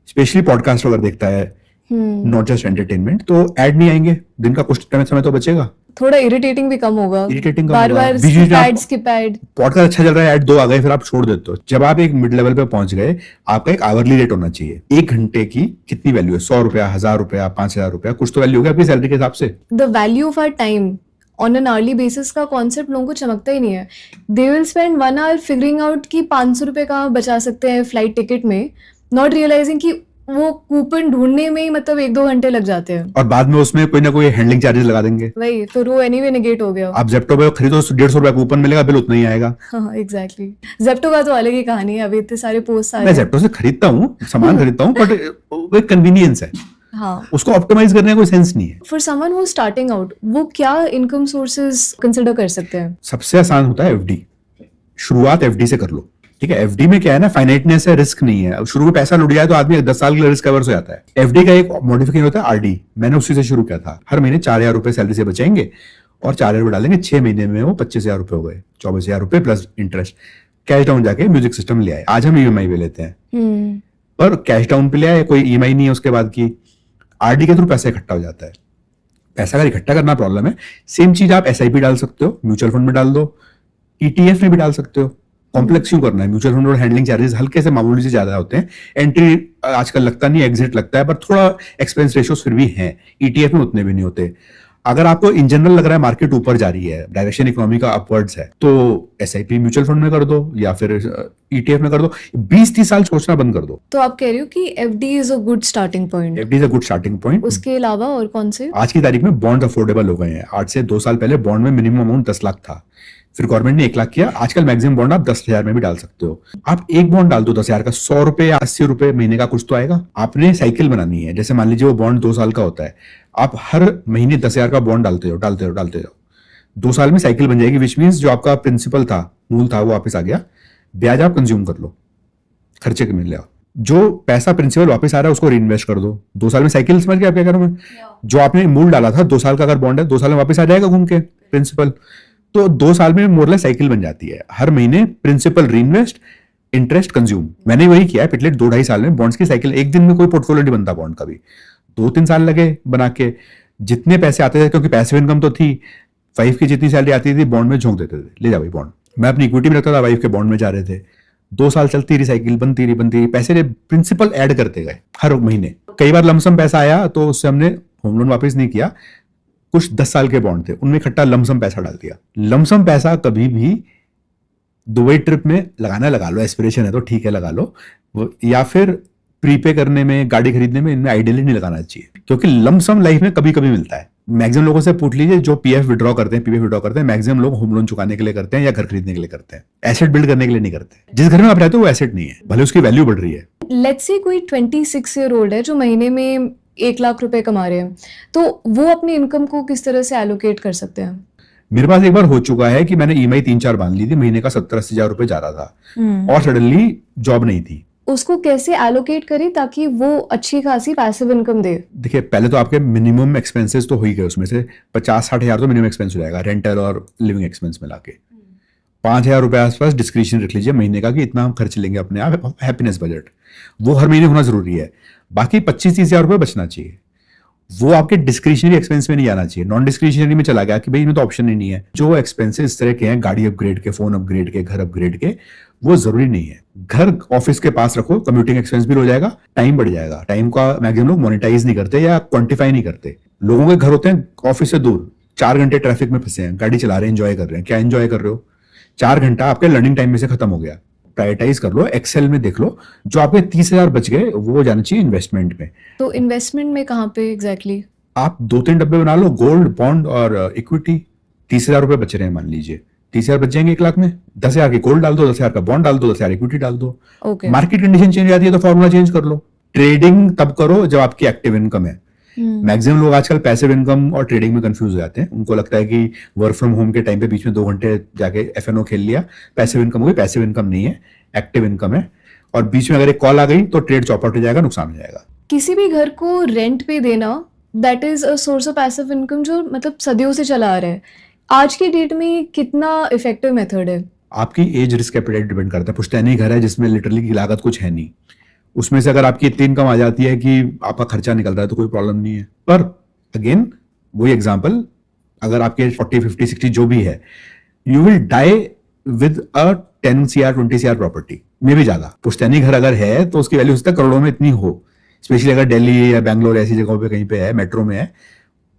स्पेशली पॉडकास्ट अगर देखता है, नॉट जस्ट एंटरटेनमेंट, तो ऐड नहीं आएंगे, दिन का कुछ समय तो बचेगा। थोड़ा इरिटेटिंग भी कम होगा, इरिटेटिंग बार बार स्किप ऐड। पॉडकास्ट अच्छा चल रहा है, ऐड 2 आ गए, फिर आप छोड़ देते हो। जब आप एक मिड लेवल पे पहुंच गए, आपका एक आवरली रेट होना चाहिए। 1 घंटे की कितनी वैल्यू है? 100 रुपया, 1000 रुपया, 5000 रुपया, कुछ तो वैल्यू होगी आपकी सैलरी के हिसाब से। The value of our time on an early basis का कॉन्सेप्ट लोगों को चमकता ही नहीं है। They will spend 1 hour figuring out कि 500 रुपए कहाँ बचा सकते हैं फ्लाइट टिकट में, नॉट रियलाइजिंग कि वो कूपन ढूंढने में ही मतलब 1-2 घंटे लग जाते हैं, और बाद में उसमें कोई ना कोई हैंडलिंग चार्जेस लगा देंगे। वही फिर वो एनीवे नेगेट हो गया। आप जेप्टो पे खरीदो, 150 रुपया कूपन मिलेगा, बिल उतना ही आएगा। हाँ एग्जैक्टली। जेप्टो का तो अलग ही कहानी है, अभी इतने सारे पोस्ट आ मैं रहे हैं। जेप्टो से खरीदता हूँ, सामान खरीदता हूँ, बट वो एक कन्वीनियंस है, हाँ, उसको ऑप्टिमाइज करने का कोई सेंस नहीं है। For someone who starting out, वो क्या इनकम सोर्सेज कंसिडर कर सकते हैं? सबसे आसान होता है FD। शुरुआत FD से कर लो, ठीक है। FD में क्या है ना, फाइनाइटनेस है, रिस्क नहीं है। शुरू में पैसा लुट जाए तो आदमी 10 साल के लिए रिस्क कवर हो जाता है। FD का एक मॉडिफिकेशन होता है RD, मैंने उसी से शुरू किया था। हर महीने 4000 रुपए सैलरी से बचाएंगे और 4000 रुपए डालेंगे, 6 महीने में वो 25,000 रुपए हो गए, 24,000 रुपए प्लस इंटरेस्ट। कैश डाउन जाके म्यूजिक सिस्टम ले आए, आज हम EMI पे लेते हैं, और कैश डाउन पे ले आए, कोई EMI नहीं है उसके बाद की। RD के थ्रू पैसा इकट्ठा हो जाता है। पैसा अगर इकट्ठा करना प्रॉब्लम है, सेम चीज आप SIP डाल सकते हो, म्यूचुअल फंड में डाल दो, ETF में भी डाल सकते हो। कॉम्प्लेक्स क्यों करना है? म्यूचुअल फंड और हैंडलिंग चार्जेस हल्के से मामूली से ज्यादा होते हैं। एंट्री आजकल लगता नहीं, एग्जिट लगता है, पर थोड़ा एक्सपेंस रेशियोज फिर भी हैं। ETF में उतने भी नहीं होते। अगर आपको इन जनरल लग रहा है मार्केट ऊपर जा रही है, डायरेक्शन इकोनॉमी का अपवर्ड्स है, तो SIP म्यूचुअल फंड में कर दो या फिर ETF में कर दो। 20-30 साल सोचना बंद कर दो। तो आप कह रहे हो कि FD is a good starting point. FD is a good starting point. उसके अलावा और कौन से? आज की तारीख में बॉन्ड अफोर्डेबल हो गए हैं। आज से 2 साल पहले बॉन्ड में मिनिमम अमाउंट 10 लाख था, फिर गवर्नमेंट ने 1 लाख किया। आजकल मैक्सिमम बॉन्ड आप 10,000 में भी डाल सकते हो। आप एक बॉन्ड डाल दो 10,000 का, 100 रुपए या 80 रुपए महीने का कुछ तो आएगा। आपने साइकिल बनानी है, जैसे मान लीजिए वो बॉन्ड 2 साल का होता है, आप हर महीने 10,000 का बॉन्ड डालते हो। 2 साल में साइकिल बन जाएगी, विच मीन्स जो आपका प्रिंसिपल था, मूल था, वो वापस आ गया। ब्याज आप कंज्यूम कर लो, खर्चे के मिल जाओ। जो पैसा प्रिंसिपल वापस आ रहा है उसको रीइन्वेस्ट कर दो। 2 साल में साइकिल, समझ गया आप क्या कह रहा हूं मैं? जो आपने मूल डाला था 2 साल का अगर बॉन्ड है, 2 साल में वापस आ जाएगा घूम के प्रिंसिपल। तो 2 साल में मोरलेस साइकिल बन जाती है। हर महीने प्रिंसिपल रीइन्वेस्ट, इंटरेस्ट कंज्यूम। मैंने वही किया है पिछले 2-2.5 साल में। बॉन्ड्स की साइकिल, एक दिन में कोई पोर्टफोलियो नहीं बनता बॉन्ड का भी, 2-3 साल लगे बना के। जितने पैसे आते थे, क्योंकि पैसिव इनकम तो थी, वाइफ की जितनी सैलरी आती थी बॉन्ड में झोंक देते थे, ले जाओ भाई बॉन्ड। मैं अपनी इक्विटी में रखता था, वाइफ के बॉन्ड में जा रहे थे। 2 साल चलती रही साइकिल, बनती रही, पैसे प्रिंसिपल ऐड करते गए हर महीने। कई बार लमसम पैसा आया तो उससे हमने होम लोन वापस नहीं किया। कुछ 10 साल के बॉन्ड थे, उनमें इकट्ठा लमसम पैसा डाल दिया। लमसम पैसा कभी भी दुबई ट्रिप में लगाना लगा लो, एस्पिरेशन है तो ठीक है लगा लो, या फिर प्रीपे करने में, गाड़ी खरीदने में, इनमें आइडियली नहीं लगाना चाहिए, क्योंकि लमसम लाइफ में कभी कभी मिलता है। मैक्सिमम लोगों से पूछ लीजिए जो PF विड्रॉ करते हैं, PPF विड्रॉ करते हैं, मैक्सिमम लोग होम लोन चुकाने के लिए करते हैं या घर खरीदने के लिए करते हैं, एसेट बिल्ड करने के लिए नहीं करते। जिस घर में आप रहते हो वो एसेट नहीं है, भले उसकी वैल्यू बढ़ रही है। लेट्स से कोई 26 ईयर ओल्ड है जो महीने में 1 लाख रुपए कमा रहे हैं, तो वो अपनी इनकम को किस तरह से एलोकेट कर सकते हैं? मेरे पास एक बार हो चुका है कि मैंने EMI 3-4 बांध ली थी, महीने का 70-80 हजार रुपए जा रहा था, और सडनली जॉब नहीं थी। उसको कैसे एलोकेट करें ताकि वो अच्छी खासी पैसिव इनकम दे? देखिए, पहले तो आपके मिनिमम एक्सपेंसेस तो हो ही गए, उसमें से 50-60 हजार तो मिनिमम एक्सपेंस हो जाएगा, रेंटल और लिविंग एक्सपेंस मिला के। 5,000 रुपए आसपास डिस्क्रिप्शन रख लीजिए महीने का, कि इतना हम खर्च लेंगे अपने आप, हैप्पीनेस बजट, वो हर महीने होना जरूरी है। बाकी 25-30 हजार रुपए बचना चाहिए, वो आपके डिस्क्रिशनरी एक्सपेंस में नहीं आना चाहिए। नॉन डिस्क्रिशनरी में चला गया कि भाई इनमें तो ऑप्शन ही नहीं है। जो एक्सपेंसेस इस तरह के हैं, गाड़ी अपग्रेड के, फोन अपग्रेड के, घर अपग्रेड के, वो जरूरी नहीं है। घर ऑफिस के पास रखो, कम्यूटिंग एक्सपेंस भी हो जाएगा, टाइम बढ़ जाएगा। टाइम का मैक्सिमम लोग मोनेटाइज नहीं करते या क्वांटिफाई नहीं करते। लोगों के घर होते हैं ऑफिस से दूर, 4 घंटे ट्रैफिक में फंसे हैं, गाड़ी चला रहे हैं, एंजॉय कर रहे हैं। क्या एंजॉय कर रहे हो? 4 घंटा आपके लर्निंग टाइम में से खत्म हो गया। प्रायोरिटाइज कर लो, एक्सेल में देख लो, जो आपके 30,000 बच गए वो जाना चाहिए इन्वेस्टमेंट में। तो इन्वेस्टमेंट में कहाँ पे एग्जैक्टली? आप 2-3 डब्बे बना लो, गोल्ड, बॉन्ड और इक्विटी। 30,000 रुपए बच रहे हैं मान लीजिए, 30,000 बच जाएंगे 1 लाख में। 10,000 की गोल्ड डाल दो, 10,000 का बॉन्ड डाल दो, 10,000 इक्विटी डाल दो। ओके। मार्केट कंडीशन चेंज आती है तो फॉर्मूला चेंज कर लो। ट्रेडिंग तब करो जब आपकी एक्टिव इनकम है। मैक्सिमम लोग आजकल पैसिव इनकम और ट्रेडिंग में कंफ्यूज हो जाते हैं। उनको लगता है कि वर्क फ्रॉम होम के टाइम पे बीच में 2 घंटे जाके एफएनओ खेल लिया, पैसिव इनकम होगी। पैसिव इनकम नहीं है, एक्टिव इनकम है। और बीच में अगर एक कॉल आ गई तो ट्रेड चौपट हो जाएगा, नुकसान हो जाएगा। किसी भी घर को रेंट पे देना, that is a source of passive income जो मतलब सदियों से चला आ रहा है। आज के डेट में कितना इफेक्टिव मेथड है? आपकी एज, रिस्क, एपेटाइट डिपेंड करता है। पुश्तैनी घर है जिसमें लिटरली की लागत कुछ है नहीं, उसमें से अगर आपकी इतनी इनकम आ जाती है कि आपका खर्चा निकल रहा है तो कोई प्रॉब्लम नहीं है। पर अगेन वही एग्जांपल, अगर आपके 40, 50, 60 जो भी है, you will die with a 10 CR 20 CR property में भी ज्यादा। पुश्तैनी घर अगर है तो उसकी वैल्यू उसका करोड़ों में इतनी हो, स्पेशली अगर दिल्ली या बैंगलोर ऐसी जगहों पे कहीं पे है, मेट्रो में है,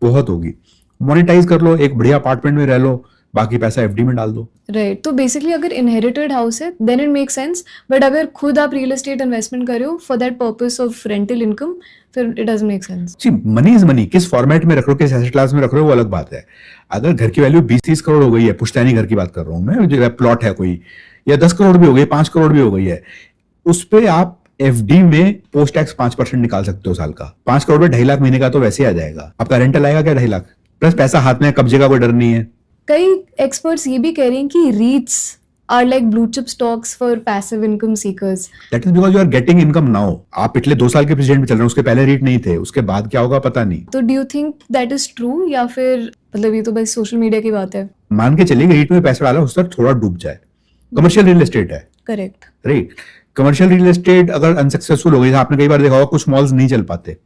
बहुत होगी। मोनेटाइज कर लो, एक बढ़िया अपार्टमेंट में रह लो, बाकी पैसा एफडी में डाल दो। राइट। तो बेसिकली अगर इनहेरिटेड हाउस है then it make sense, but अगर खुद आप रियल एस्टेट इन्वेस्टमेंट कर रहे हो for that purpose of rental income, फिर इट डजंट मेक सेंस। जी, मनी इज मनी। किस फॉर्मेट में रख रहे हो, किस एसेट क्लास में रख रहे हो, वो अलग बात है। अगर घर की वैल्यू 20-30 करोड़ हो गई है, पुश्तैनी घर की बात कर रहा हूं मैं, जो प्लॉट है कोई, या 10 करोड़ भी हो गई, 5 करोड़ भी हो गई है, उस पे आप एफडी में पोस्ट टैक्स 5% निकाल सकते हो साल का। 5 करोड़ में 2.5 लाख महीने का तो वैसे ही आ जाएगा। आपका रेंटल आएगा क्या? 2.5 लाख प्लस पैसा हाथ में, कब्जे का कोई डर नहीं है। कई एक्सपर्ट्स ये भी कह रहे हैं कि REITs are like blue chip stocks for passive income seekers. That is because you are getting income now. आप पिछले 2 साल के प्रेसिडेंट में चल रहे हैं, उसके पहले रीट नहीं थे, उसके बाद क्या होगा पता नहीं। तो do you think that is true, या फिर मतलब ये तो बस सोशल मीडिया की बात है? मान के चलिए रीट में पैसा डाला, उससे थोड़ा डूब जाए। कमर्शियल रियल एस्टेट है, correct. Right. Commercial real estate अगर अनसक्सेसफुल हो गई, आपने कई बार देखा होगा कुछ मॉल्स नहीं चल पाते,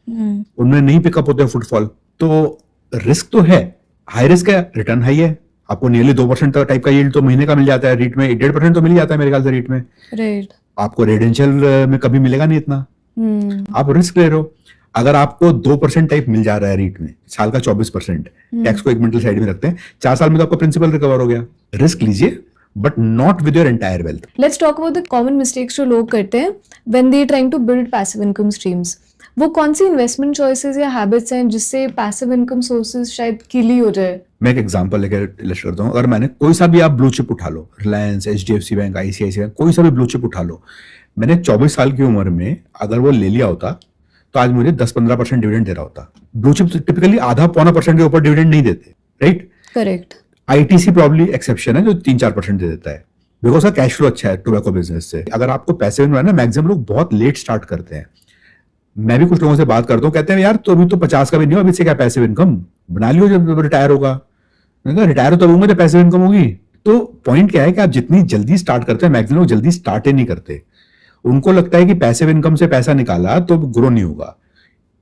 उनमें नहीं पिकअप होते फुटफॉल, तो रिस्क तो है, हाई रिस्क है, रिटर्न हाई है। आपको नियरली 2% टाइप का यील्ड तो महीने का मिल जाता है, रीट में 1.5% तो मिल जाता है मेरे ख्याल से रीट में। राइट। आपको रेजिडेंशियल में कभी मिलेगा नहीं इतना। आप रिस्क ले रहे हो। अगर आपको 2% टाइप मिल जा रहा है रीट में, साल का 24%, टैक्स को एक मिनट साइड में रखते हैं, 4 साल में तो आपका प्रिंसिपल रिकवर हो गया। रिस्क लीजिए, but not with your entire wealth. Let's talk about the common mistakes जो लोग करते हैं when they trying to build passive income streams. वो कौन सी इन्वेस्टमेंट चॉइसेस या हैबिट्स हैं जिससे पैसिव इनकम सोर्सेज शायद किल ही हो जाए? मैं एक एग्जांपल लेकर इलस्ट्रेट करता हूँ। अगर मैंने कोई सा भी आप ब्लू चिप उठा लो, Reliance, HDFC bank, ICICI bank, कोई सा भी ब्लू चिप उठा लो, मैंने 24 साल की उम्र में अगर वो ले लिया होता तो आज मुझे 10-15% डिविडेंड दे रहा होता। ब्लू चिप टिपिकली 0.5% के ऊपर डिविडेंड नहीं देते, right? Correct. ITC probably exception है जो 3-4% दे देता है, बिकॉज का कैश फ्लो अच्छा है टोबैको बिजनेस से। अगर आपको पैसे में ना, मैक्सिमम लोग बहुत लेट स्टार्ट करते हैं। मैं भी कुछ लोगों से बात करता हूँ, कहते हैं यार तो अभी तो 50 का भी नहीं हो, अभी से क्या पैसिव इनकम बना लियो जब रिटायर होगा। रिटायर तो होंगे जब पैसिव इनकम होगी। तो पॉइंट क्या है कि आप जितनी जल्दी स्टार्ट करते हैं, मैक्सिमम लोग जल्दी स्टार्ट ही नहीं करते। उनको लगता है कि पैसिव इनकम से पैसा निकाला तो ग्रो नहीं होगा।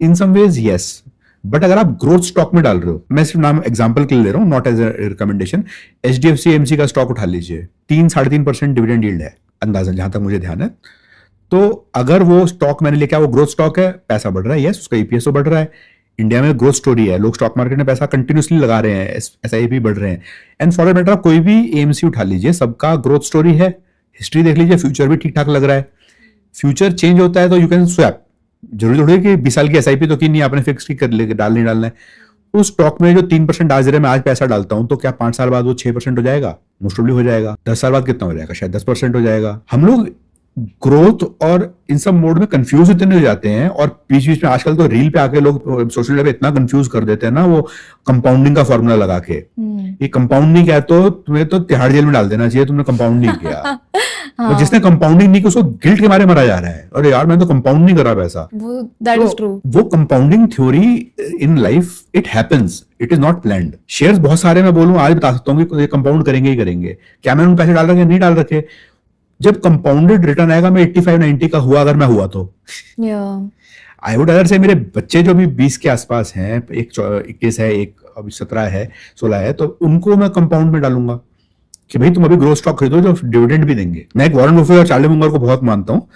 इन सम वेज यस, बट अगर आप ग्रोथ स्टॉक में डाल रहे हो, मैं सिर्फ नाम एग्जांपल के लिए ले रहा हूँ, not as a recommendation. HDFC AMC का स्टॉक उठा लीजिए, 3-3.5% डिविडेंड यील्ड है अंदाजन, जहां तक मुझे ध्यान है। तो अगर वो स्टॉक मैंने लेके, वो ग्रोथ स्टॉक है, पैसा बढ़ रहा है, यस, उसका EPS तो बढ़ रहा है। इंडिया में ग्रोथ स्टोरी है, लोग स्टॉक मार्केट में पैसा कंटिन्यूसली लगा रहे हैं, SIP बढ़ रहे हैं। एंड फॉर मैटर कोई भी AMC उठा लीजिए, सबका ग्रोथ स्टोरी है। हिस्ट्री देख लीजिए, फ्यूचर भी ठीक ठाक लग रहा है। फ्यूचर चेंज होता है तो यू कैन स्वैप। जरूरी थोड़ी है कि 20 साल की SIP तो की नहीं आपने, फिक्स की कर ले, डालना है। उस स्टॉक में जो 3% आज मैं आज पैसा डालता हूं, तो क्या 5 साल बाद वो 6% हो जाएगा? मोस्ट प्रोबेबली हो जाएगा। 10 साल बाद कितना हो जाएगा? शायद 10% हो जाएगा। हम लोग ग्रोथ और इन सब मोड में कंफ्यूज इतने हो जाते हैं, और बीच बीच में आजकल तो रील पे आके लोग सोशल मीडिया पे इतना कंफ्यूज कर देते हैं ना, वो कंपाउंडिंग का फॉर्मूला लगा के। ये कंपाउंड नहीं किया तो तुम्हें तो तिहाड़ जेल में डाल देना चाहिए, तुमने कंपाउंड नहीं किया। तो जिसने कंपाउंडिंग नहीं की उसको गिल्ट के मारे मरा जा रहा है, अरे यार मैंने तो कंपाउंड नहीं करा पैसा। वो दैट इज ट्रू। वो compounding theory in life, it happens, it is not planned. Shares बहुत सारे मैं बोलूं, आज बता सकता हूँ कि कंपाउंड करेंगे ही करेंगे। क्या मैंने उन पैसे डाल रखे? नहीं डाल रखे। जब कंपाउंडेड रिटर्न आएगा, मैं 85-90 का हुआ, अगर मैं हुआ तो आई वुड अदर से मेरे बच्चे जो भी 20 के आसपास हैं, एक 21 है, एक अभी 17 है, 16 है, तो उनको मैं कंपाउंड में डालूंगा कि भाई तुम अभी ग्रोथ स्टॉक खरीदो जो डिविडेंड भी देंगे। मैं एक वॉरेन बफेट और चार्ली मुंगर को बहुत मानता हूँ।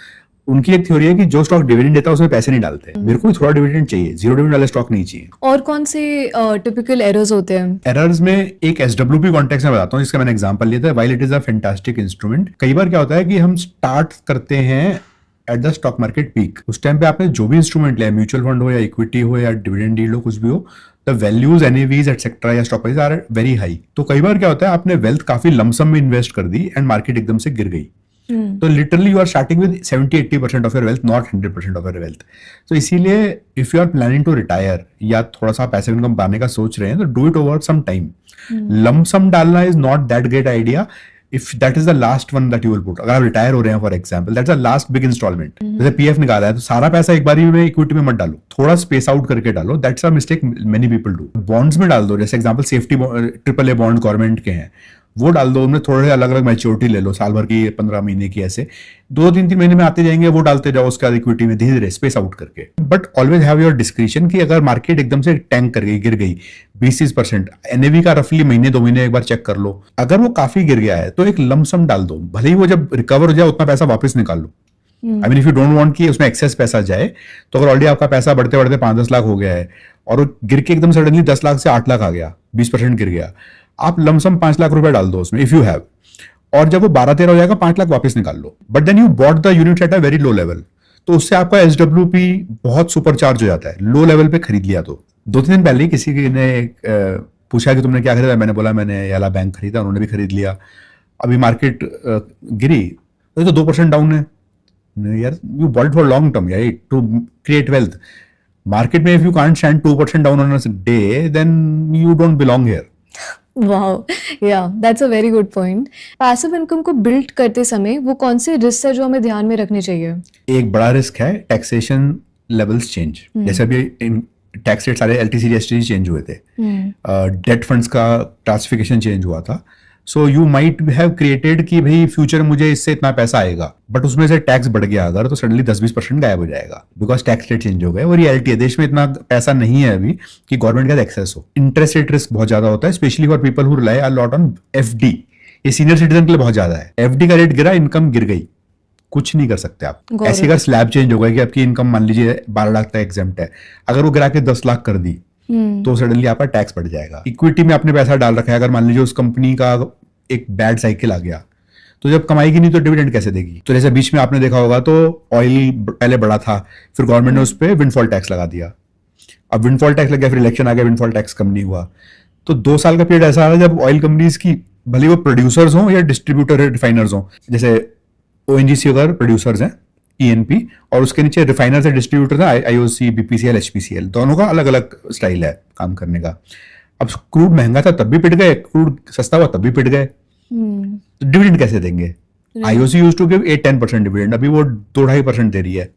उनकी एक थ्योरी है कि जो स्टॉक डिविडेंड देता है उसमें पैसे नहीं डालते। मेरे को भी थोड़ा डिविडेंड चाहिए, जीरो डिविडेंड वाले स्टॉक नहीं चाहिए। और कौन से टिपिकल एरर्स होते हैं? एरर्स में एक SWP कॉन्टेक्स्ट में बताता हूँ, जिसका मैंने एग्जांपल लिया था। While it is a fantastic instrument, कई बार क्या होता है कि हम स्टार्ट करते हैं at the stock market peak. उस टाइम पे आपने जो भी इंस्ट्रूमेंट लिया, म्यूचुअल फंड हो या इक्विटी हो या डिविडेंड यील्ड हो, कुछ भी हो, द वैल्यूज, एनएवीज एटसेट्रा या stock price are very high. तो कई बार क्या होता है, आपने वेल्थ काफी लमसम में इन्वेस्ट कर दी एंड मार्केट एकदम से गिर गई। तो literally you are starting with 70-80% of your wealth, not 100% of your wealth. तो इसीलिए if you are planning to retire या थोड़ा सा पैसिव इनकम पाने का सोच रहे हैं, तो do it over some time. Lump sum डालना is not that great idea if that is the last one that you will put. अगर आप रिटायर हो रहे हैं for example, that's the last big instalment. जैसे पीएफ निकाला है तो सारा पैसा एक बार में इक्विटी में मत डालो, थोड़ा स्पेस आउट करके डालो। That's a mistake many people do. Bonds में डाल दो, जैसे example safety AAA bond government के हैं, वो डाल दो, उनमें थोड़े अलग अलग मैच्योरिटी ले लो, साल भर की, 15 महीने की, ऐसे 2-3 महीने में आते जाएंगे, वो डालते जाओ उसका इक्विटी में धीरे धीरे स्पेस आउट करके। But always have your description कि अगर मार्केट एकदम से टैंक कर गई, गिर गई 20-30%, एनएवी का रफली महीने 2 महीने एक बार चेक कर लो, अगर वो काफी गिर गया है तो एक लमसम डाल दो, भले ही वो जब रिकवर हो जाए उतना पैसा वापस निकाल लो। I mean if you don't want कि उसमें एक्सेस पैसा जाए, तो अगर ऑलरेडी आपका पैसा बढ़ते बढ़ते 5-10 लाख हो गया है और वो गिर के एकदम सडनली 10 लाख से 8 लाख आ गया, 20% गिर गया, आप लमसम 5 लाख रुपए डाल दो उसमें इफ यू हैव, और जब वो 12-13 हो जाएगा 5 लाख वापस निकाल लो। But then you bought the unit at a very low level, तो उससे आपका SWP बहुत सुपर चार्ज हो जाता है, लो लेवल पे खरीद लिया। तो 2-3 दिन पहले ही किसी ने पूछा कि तुमने क्या खरीदा, मैंने बोला मैंने याला बैंक खरीदा, उन्होंने भी खरीद लिया। अभी मार्केट गिरी तो 2% डाउन है यार, you bought for long term right, to create wealth. Market में if you can't stand 2% down on a day, then you don't belong here. Wow, yeah, that's a very good point. Passive income को build करते समय वो कौन से risk है जो हमें ध्यान में रखने चाहिए? एक बड़ा रिस्क है टैक्सेशन लेवल्स चेंज। जैसे अभी टैक्स रेट सारे LTC GST चेंज हुए थे, डेट फंड्स का क्लासिफिकेशन चेंज हुआ था। So you might have created कि भाई फ्यूचर मुझे इससे इतना पैसा आएगा, बट उसमें से टैक्स बढ़ गया अगर, तो सडनली 10-20% गायब हो जाएगा बिकॉज टैक्स रेट चेंज हो गए। और रियलिटी है, देश में इतना पैसा नहीं है अभी कि गवर्नमेंट का एक्सेस हो। इंटरेस्ट रेट रिस्क बहुत ज्यादा होता है, specially for people who rely a lot on FD। ये सीनियर सिटीजन के लिए बहुत ज्यादा है। FD का रेट गिरा, इनकम गिर गई, कुछ नहीं कर सकते आप। ऐसे अगर स्लैब चेंज हो गया कि आपकी इनकम मान लीजिए 12 लाख तक एग्जेम्प्ट है, अगर वो गिरा के 10 लाख कर दी तो सडनली आपका टैक्स बढ़ जाएगा। इक्विटी में आपने पैसा डाल रखा है, अगर मान लीजिए उस कंपनी का एक बैड साइकिल आ गया, तो जब कमाएगी नहीं तो डिविडेंड कैसे देगी? तो जैसे बीच में आपने देखा होगा तो ऑयल पहले बढ़ा था, फिर गवर्नमेंट ने उस पर विंडफॉल टैक्स लगा दिया। अब विंडफॉल टैक्स लग गया, फिर इलेक्शन आ गया, विंडफॉल टैक्स कम नहीं हुआ। तो 2 साल का पीरियड ऐसा आ रहा है जब ऑयल कंपनीज की, भले वो प्रोड्यूसर्स हों या डिस्ट्रीब्यूटर रिफाइनर्स हों, जैसे ONGC अगर प्रोड्यूसर्स हैं ENP, और उसके नीचे रिफाइनर्स है, डिस्ट्रीब्यूटर है IOC, BPCL, HPCL, दोनों का अलग अलग स्टाइल है काम करने का। अब क्रूड महंगा था तब भी पिट गए, क्रूड सस्ता हुआ तब भी पिट गए, तो डिविडेंड कैसे देंगे? IOC used to give 8-10% dividend, अभी वो 2-2.5% दे रही है।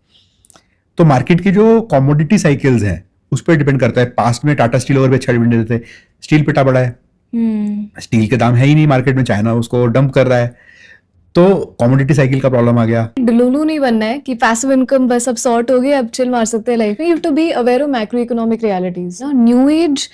तो मार्केट की जो कॉमोडिटी साइकिल्स हैं उस पर डिपेंड करता है। पास्ट में टाटा स्टील और भी अच्छा डिविडेंड देते, स्टील पिटा पड़ा है, स्टील के दाम है ही नहीं मार्केट में, चाइना उसको डंप कर रहा है, तो कॉमोडिटी साइकिल का प्रॉब्लम आ गया। डुलुलु नहीं बनना है कि पैसिव इनकम बस अब सॉर्ट हो गई, अब चिल मार सकते हैं लाइफ में। You have to be aware of macro economic realities. New age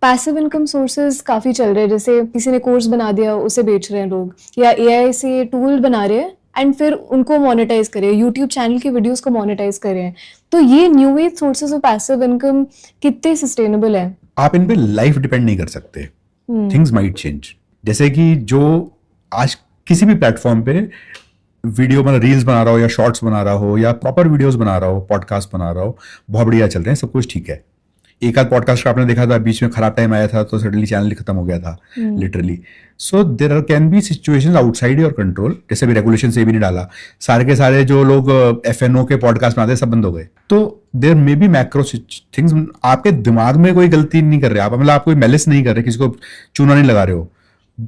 passive income sources काफी चल रहे हैं, जैसे किसी ने कोर्स बना दिया उसे बेच रहे हैं लोग, या AI से टूल बना रहे हैं एंड फिर उनको मोनेटाइज कर रहे हैं, यूट्यूब चैनल की वीडियोस को मोनेटाइज कर रहे हैं। तो ये new age sources of passive income कितने सस्टेनेबल है? आप इन पे लाइफ डिपेंड नहीं कर सकते, थिंग्स माइट चेंज। जैसे कि जो आज किसी भी प्लेटफॉर्म पे वीडियो मतलब रील्स बना रहा हो या शॉर्ट्स बना रहा हो या प्रॉपर वीडियोस बना रहा हो, पॉडकास्ट बना रहा हो, बहुत बढ़िया चल रहे हैं, सब कुछ ठीक है। एक आध पॉडकास्ट आपने देखा था, बीच में खराब टाइम आया था तो सडनली चैनल खत्म हो गया था literally. So there can be situations outside your control. जैसे भी रेगुलेशन से भी नहीं डाला, सारे के सारे जो लोग FNO के पॉडकास्ट बनाते सब बंद हो गए, तो there may be macro things. आपके दिमाग में कोई गलती नहीं कर रहे आप, मतलब आप कोई मेलिस नहीं कर रहे, किसी को चूना नहीं लगा रहे हो,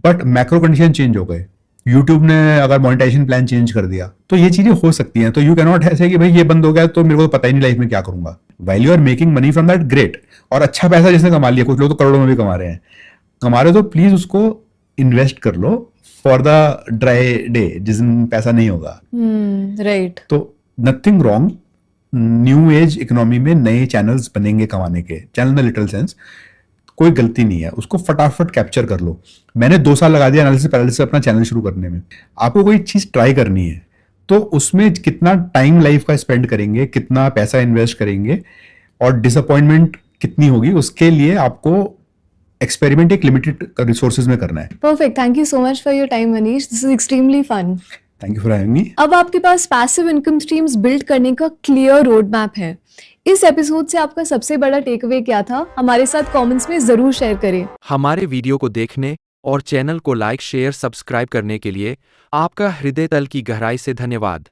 बट मैक्रो कंडीशन चेंज हो गए। यूट्यूब ने अगर मोनेटाइजेशन प्लान चेंज कर दिया तो ये चीजें हो सकती हैं। तो यू कैन नॉट ऐसे कि भाई ये बंद हो गया तो मेरे को पता ही नहीं लाइफ में क्या करूंगा। While you are making money from that, great, और अच्छा पैसा जिसने कमा लिया, कुछ लोग तो करोड़ों में भी कमा रहे हैं, कमा रहे हो तो प्लीज उसको इन्वेस्ट कर लो फॉर द ड्राई डे जिस दिन पैसा नहीं होगा। राइट। तो nothing wrong, new age economy में नए चैनल्स बनेंगे कमाने के, चैनल इन लिटिल सेंस, कोई गलती नहीं है, उसको फटाफट कैप्चर कर लो। मैंने 2 साल लगा दिया एनालिसिस पैरालिसिस अपना चैनल शुरू करने में। आपको कोई चीज ट्राई करनी है तो उसमें कितना टाइम लाइफ का स्पेंड करेंगे, कितना पैसा इन्वेस्ट करेंगे और डिसअपॉइंटमेंट कितनी होगी, उसके लिए आपको एक्सपेरिमेंट एक लिमिटेड रिसोर्सेज में करना है। Perfect. Thank you so much for your time, Manish. This is extremely fun. Thank you for having me. अब आपके पास पैसिव इनकम स्ट्रीम्स बिल्ड करने का क्लियर रोड मैप है। इस एपिसोड से आपका सबसे बड़ा टेक अवे क्या था? हमारे साथ कमेंट्स में जरूर शेयर करें। हमारे वीडियो को देखने और चैनल को लाइक शेयर सब्सक्राइब करने के लिए आपका हृदय तल की गहराई से धन्यवाद।